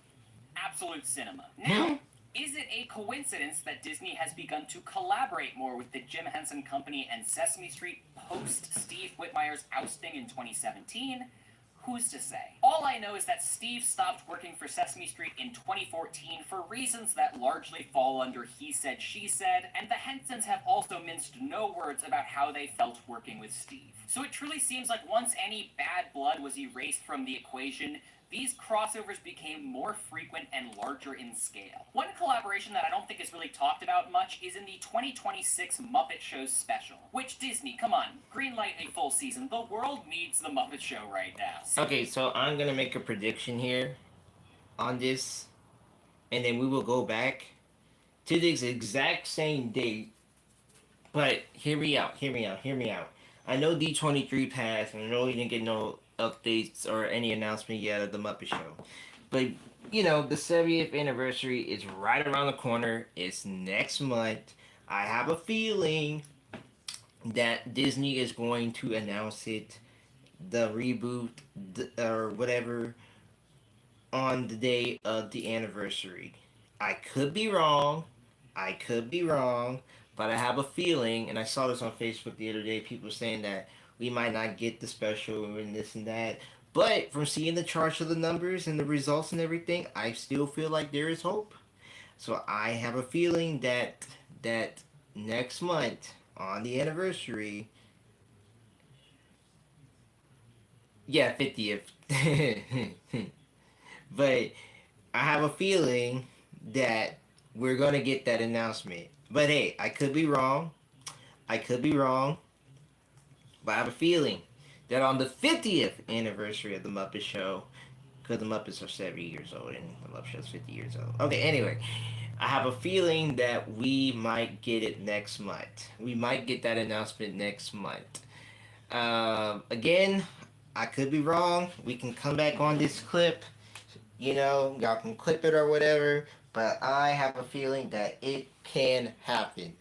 Absolute cinema. Now, is it a coincidence that Disney has begun to collaborate more with the Jim Henson Company and Sesame Street post Steve Whitmire's ousting in 2017? Who's to say? All I know is that Steve stopped working for Sesame Street in 2014 for reasons that largely fall under he said, she said, and the Hensons have also minced no words about how they felt working with Steve. So it truly seems like once any bad blood was erased from the equation, these crossovers became more frequent and larger in scale. One collaboration that I don't think is really talked about much is in the 2026 Muppet Show special. Which, Disney, come on, greenlight a full season. The world needs the Muppet Show right now. Okay, so I'm gonna make a prediction here on this, and then we will go back to this exact same date. But hear me out. I know D23 passed, and I know we didn't get no updates or any announcement yet of the Muppet Show. But, you know, the 70th anniversary is right around the corner. It's next month. I have a feeling that Disney is going to announce it, the reboot, or whatever, on the day of the anniversary. I could be wrong, but I have a feeling, and I saw this on Facebook the other day, people saying that we might not get the special and this and that. But from seeing the charts of the numbers and the results and everything, I still feel like there is hope. So I have a feeling that next month on the anniversary, yeah, 50th. But I have a feeling that we're gonna get that announcement. But hey, I could be wrong. But I have a feeling that on the 50th anniversary of the Muppet Show, because the Muppets are 70 years old and the Muppet Show's 50 years old. Okay, anyway, I have a feeling that we might get it next month. We might get that announcement next month. Again, I could be wrong. We can come back on this clip. You know, y'all can clip it or whatever. But I have a feeling that it can happen.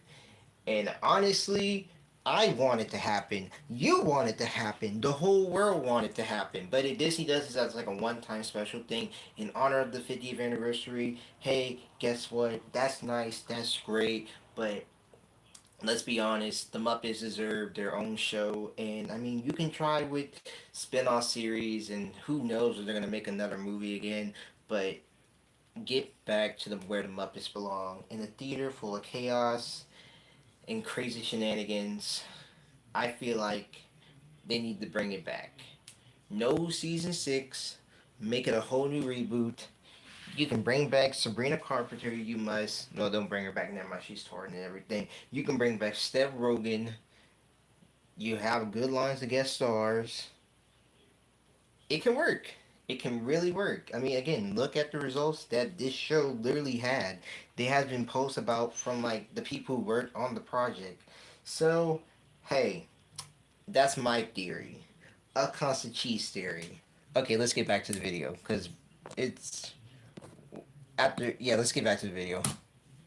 And honestly, I want it to happen. You want it to happen. The whole world want it to happen. But if Disney does this as like a one-time special thing in honor of the 50th anniversary, hey, guess what? That's nice. That's great. But let's be honest, the Muppets deserve their own show. And I mean, you can try with spin-off series, and who knows if they're going to make another movie again. But get back to where the Muppets belong. In a theater full of chaos and crazy shenanigans. I feel like they need to bring it back. No season 6. Make it a whole new reboot. You can bring back Sabrina Carpenter, you must. No, don't bring her back, never mind, she's torn and everything. You can bring back Steph Rogen. You have good lines of guest stars. It can work. It can really work. I mean, again, look at the results that this show literally had. There has been posts about from like the people who worked on the project. So, hey, that's my theory. A constant cheese theory. Okay, let's get back to the video because it's after. Yeah, let's get back to the video.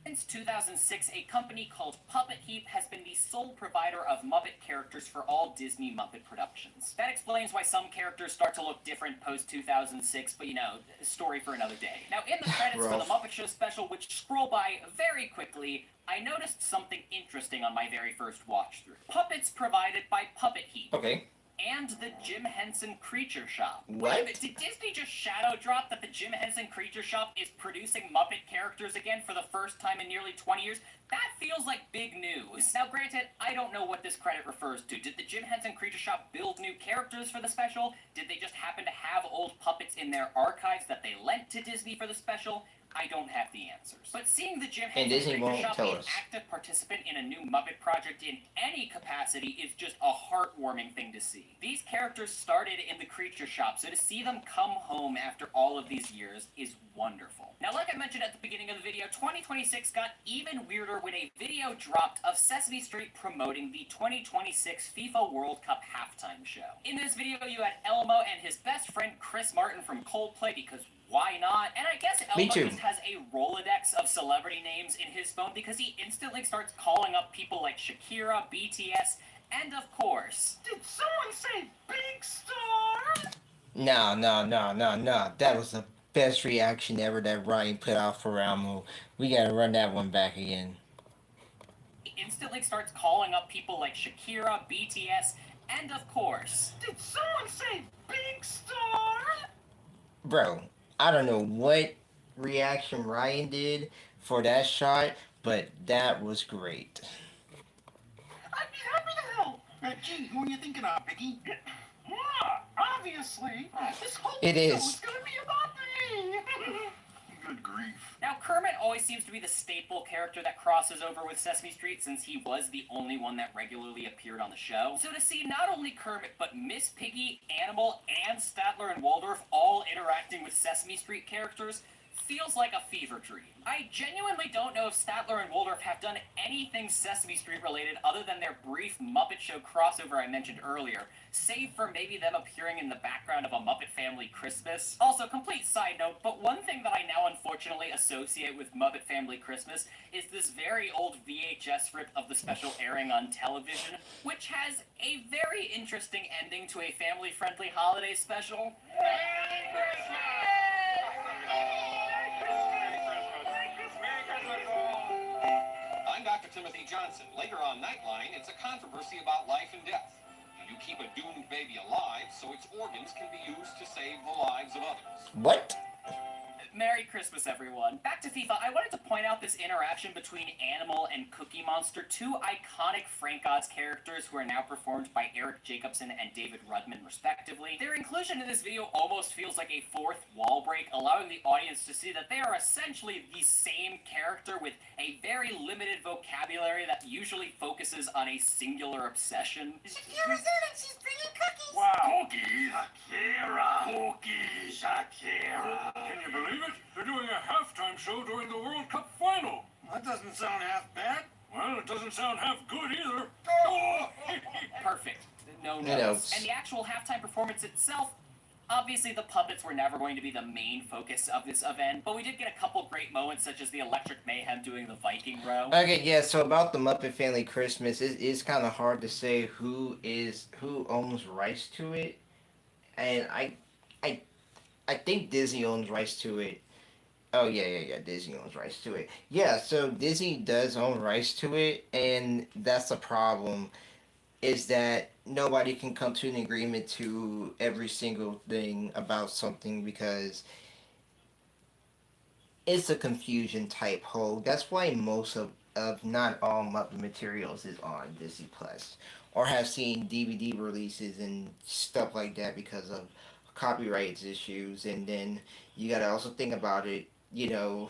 Since 2006, a company called Puppet Heap has been the sole provider of Muppet characters for all Disney Muppet productions. That explains why some characters start to look different post-2006, but you know, story for another day. Now, in the credits for the Muppet Show special, which scroll by very quickly, I noticed something interesting on my very first watch-through. Puppets provided by Puppet Heap. Okay. And the Jim Henson Creature Shop. What? Did Disney just shadow drop that the Jim Henson Creature Shop is producing Muppet characters again for the first time in nearly 20 years? That feels like big news. Now, granted, I don't know what this credit refers to. Did the Jim Henson Creature Shop build new characters for the special? Did they just happen to have old puppets in their archives that they lent to Disney for the special? I don't have the answers. But seeing the Jim Henson Creature Shop be an active participant in a new Muppet project in any capacity is just a heartwarming thing to see. These characters started in the Creature Shop, so to see them come home after all of these years is wonderful. Now, like I mentioned at the beginning of the video, 2026 got even weirder when a video dropped of Sesame Street promoting the 2026 FIFA World Cup halftime show. In this video, you had Elmo and his best friend Chris Martin from Coldplay, because why not? And I guess Elmo just has a Rolodex of celebrity names in his phone because he instantly starts calling up people like Shakira, BTS, and of course... Did someone say Big Star? No. That was the best reaction ever that Ryan put out for Elmo. We gotta run that one back again. He instantly starts calling up people like Shakira, BTS, And of course, Did someone say big star? Bro, I don't know what reaction Ryan did for that shot, but that was great. I'd be happy to help. Gee, who are you thinking of, Piggy? Obviously, this whole It show is. is gonna be about me. Good grief. now Kermit always seems to be the staple character that crosses over with Sesame Street since he was the only one that regularly appeared on the show. So to see not only Kermit, but Miss Piggy, Animal, and Statler and Waldorf all interacting with Sesame Street characters feels like a fever dream. I genuinely don't know if Statler and Waldorf have done anything Sesame Street related other than their brief Muppet Show crossover I mentioned earlier, save for maybe them appearing in the background of a Muppet Family Christmas. Also, complete side note, but one thing that I now unfortunately associate with Muppet Family Christmas is this very old VHS rip of the special airing on television, which has a very interesting ending to a family-friendly holiday special. I'm Dr. Timothy Johnson. Later on Nightline, it's a controversy about life and death. Do you keep a doomed baby alive so its organs can be used to save the lives of others? What? Merry Christmas, everyone. Back to FIFA, I wanted to point out this interaction between Animal and Cookie Monster, two iconic Frank Oz characters who are now performed by Eric Jacobson and David Rudman, respectively. Their inclusion in this video almost feels like a fourth wall break, allowing the audience to see that they are essentially the same character with a very limited vocabulary that usually focuses on a singular obsession. She's bringing cookies. Wow. Cookies, Akira. Cookies, Akira. Can you believe it? They're doing a halftime show during the World Cup final. That doesn't sound half bad. Well, it doesn't sound half good either. Oh. Perfect. No No notes. notes. And the actual halftime performance itself, obviously the puppets were never going to be the main focus of this event, but we did get a couple great moments such as the Electric Mayhem doing the Viking row. Okay, yeah, so about the Muppet Family Christmas, it is kind of hard to say who owns rights to it. And I think Disney owns rights to it. Oh yeah, Disney owns rights to it. Yeah, so Disney does own rights to it, and that's the problem, is that nobody can come to an agreement to every single thing about something because it's a confusion type hole. That's why most of not all Muppet materials is on Disney Plus, or have seen DVD releases and stuff like that because of copyrights issues. And then you gotta also think about it, you know,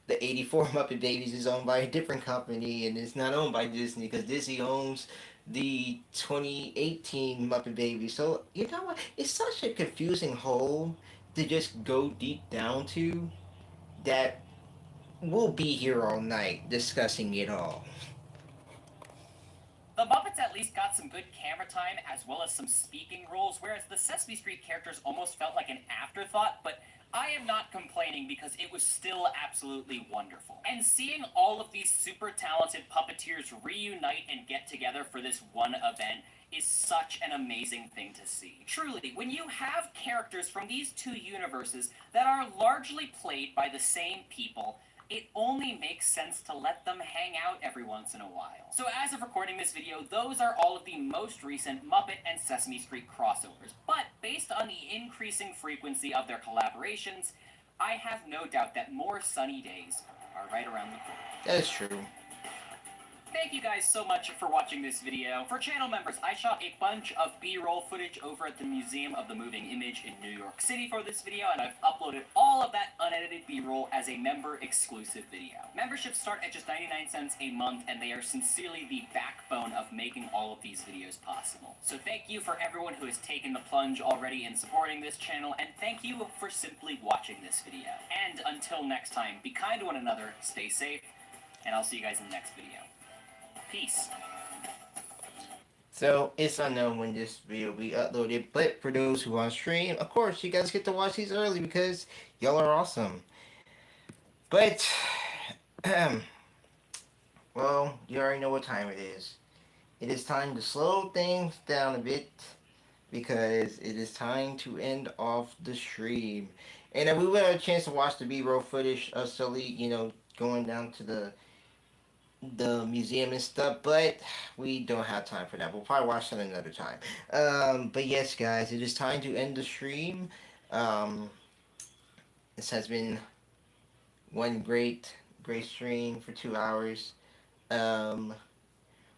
the 84 Muppet Babies is owned by a different company and it's not owned by Disney because Disney owns the 2018 Muppet Babies. So, you know what? It's such a confusing hole to just go deep down to that we'll be here all night discussing it all. The Muppets at least got some good camera time as well as some speaking roles, whereas the Sesame Street characters almost felt like an afterthought, but I am not complaining because it was still absolutely wonderful. And seeing all of these super talented puppeteers reunite and get together for this one event is such an amazing thing to see. Truly, when you have characters from these two universes that are largely played by the same people, it only makes sense to let them hang out every once in a while. So as of recording this video, those are all of the most recent Muppet and Sesame Street crossovers. But based on the increasing frequency of their collaborations, I have no doubt that more sunny days are right around the corner. That is true. Thank you guys so much for watching this video. For channel members, I shot a bunch of B-roll footage over at the Museum of the Moving Image in New York City for this video, and I've uploaded all of that unedited B-roll as a member-exclusive video. Memberships start at just 99 cents a month, and they are sincerely the backbone of making all of these videos possible. So thank you for everyone who has taken the plunge already in supporting this channel, and thank you for simply watching this video. And until next time, be kind to one another, stay safe, and I'll see you guys in the next video. Peace. So it's unknown when this video will be uploaded, but for those who on stream, of course, you guys get to watch these early because y'all are awesome. But, well, you already know what time it is. It is time to slow things down a bit because it is time to end off the stream. And if we would have a chance to watch the B-roll footage of Sully, you know, going down to the the museum and stuff, but we don't have time for that. We'll probably watch that another time. But yes, guys, it is time to end the stream. Um, this has been one great stream for 2 hours. Um,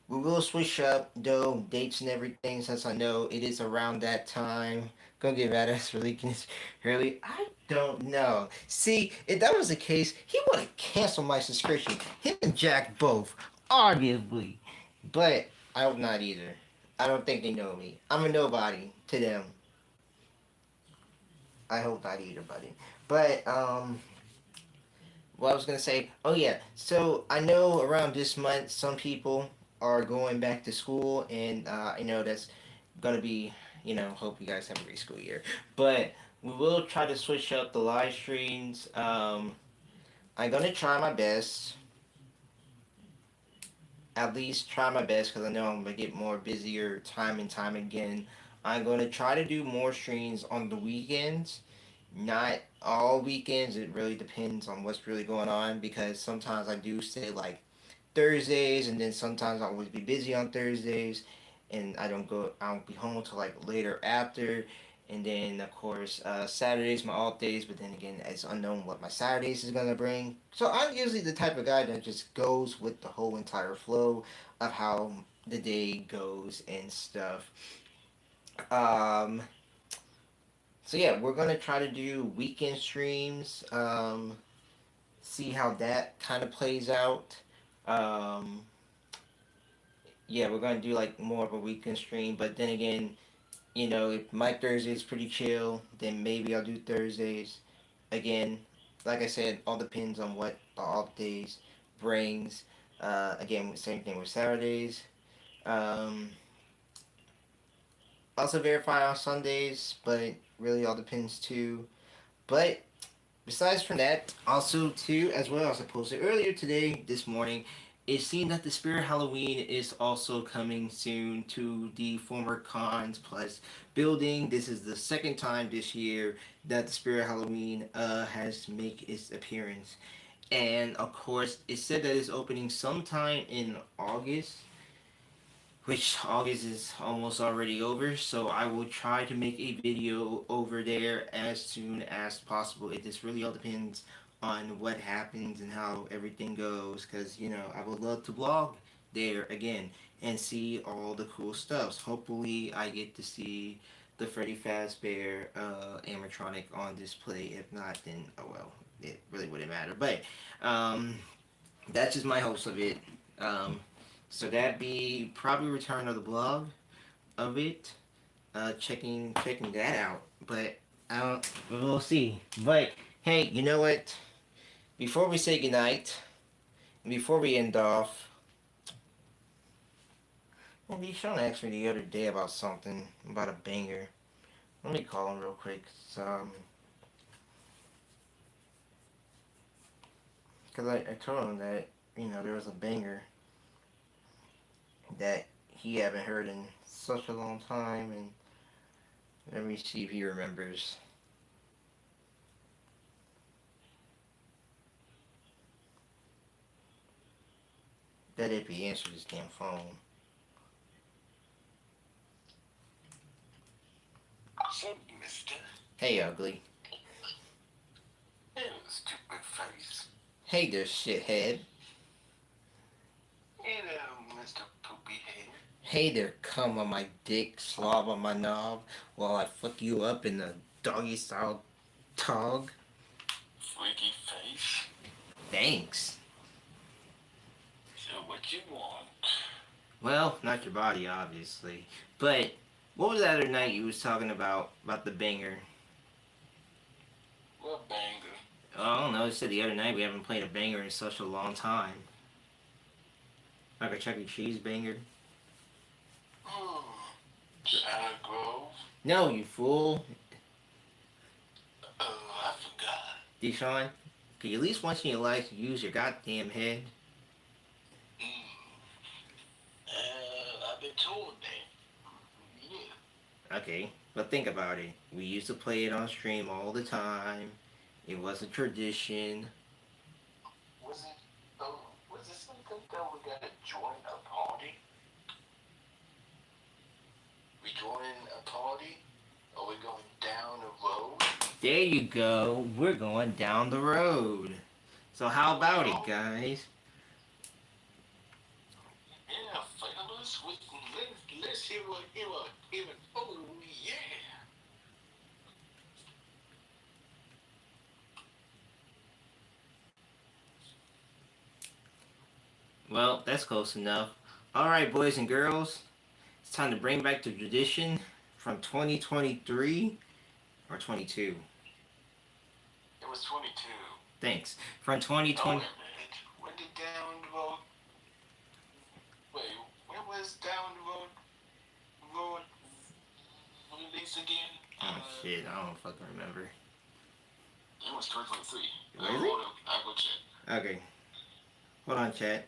we will switch up though dates and everything since I know it is around that time. Gonna get mad at us for leaking this early. I don't know. See, if that was the case, he would have canceled my subscription. Him and Jack both, obviously. But I hope not either. I don't think they know me. I'm a nobody to them. I hope not either, buddy. But what I was gonna say, oh yeah, so I know around this month some people are going back to school, and I know that's gonna be, hope you guys have a great school year. But we will try to switch up the live streams. I'm gonna try my best, at least try my best, because I know I'm gonna get more busier time and time again. I'm gonna try to do more streams on the weekends, not all weekends. It really depends on what's really going on, because sometimes I do say like Thursdays, and then sometimes I'll always be busy on Thursdays, and I don't be home till like later after. And then of course Saturdays my off days, but then again it's unknown what my Saturdays is gonna bring. So I'm usually the type of guy that just goes with the whole entire flow of how the day goes and stuff. Um, so yeah, we're gonna try to do weekend streams. See how that kind of plays out. Um, yeah, we're gonna do like more of a weekend stream, but then again, if my Thursday is pretty chill, then maybe I'll do Thursdays. Again, like I said, all depends on what the off days brings. Again, same thing with Saturdays. Um, Also verify on Sundays, but really all depends too. But besides from that, also too, as well as I posted earlier today, this morning, it seemed that the Spirit Halloween is also coming soon to the former Cons Plus building. This is the second time this year that the Spirit Halloween has make its appearance. And of course, it said that it's opening sometime in August, which August is almost already over, so I will try to make a video over there as soon as possible. It just really all depends on what happens and how everything goes, because I would love to vlog there again and see all the cool stuff. Hopefully I get to see the Freddy Fazbear animatronic on display. If not, then oh well, it really wouldn't matter. But that's just my hopes of it. So that'd be probably return of the blog of it. Checking that out. But we'll see. But hey, you know what? Before we say goodnight, before we end off, Sean asked me the other day about something, about a banger. Let me call him real quick. Because I told him that, there was a banger that he haven't heard in such a long time, and let me see if he remembers. That if he answered his damn phone. Say, mister. Hey, ugly. Hey, stupid face. Hey there, shithead. Hey there, Mr. Poopy Head. Hey there, cum on my dick, slob on my knob, while I fuck you up in the doggy style tog. Freaky face. Thanks. So what you want? Well, not your body, obviously. But what was that other night you was talking about the banger? What banger? I don't know. You said the other night we haven't played a banger in such a long time. Like a Chuck E. Cheese banger. Shadow Grove? No, you fool. Oh, I forgot. Deshaun, can you at least once in your life use your goddamn head? I've been told that. Yeah. Okay, but think about it. We used to play it on stream all the time. It was a tradition. Was it something that was There you go. We're going down the road. So how about it, guys? Yeah, fellas, let's hear what oh yeah. Well, that's close enough. Alright, boys and girls. It's time to bring back the tradition from 2023 or 22. It was 22. Thanks. From 2020. Oh, wait a minute. When did Downvote? Wait, when was Downvote released again? Oh shit, I don't fucking remember. It was 2023. Really? I'll go check. Okay. Hold on, chat.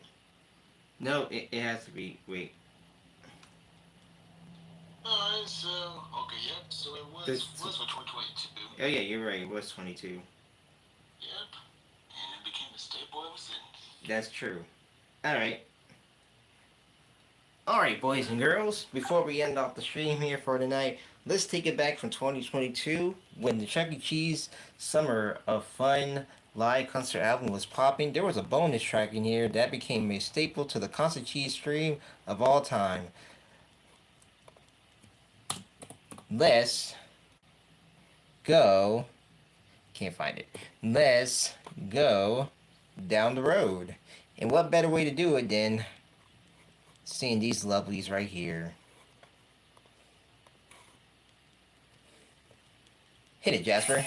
No, it has to be. Wait. Alright, so, okay, yep, so it was for 2022. Oh yeah, you're right. It was 22. Yep, and it became a staple ever since. That's true. Alright. Alright, boys and girls. Before we end off the stream here for tonight, let's take it back from 2022 when the Chuck E. Cheese Summer of Fun live concert album was popping. There was a bonus track in here that became a staple to the concert cheese stream of all time. Let's go. Can't find it. Let's go down the road. And what better way to do it than seeing these lovelies right here? Hit it, Jasper.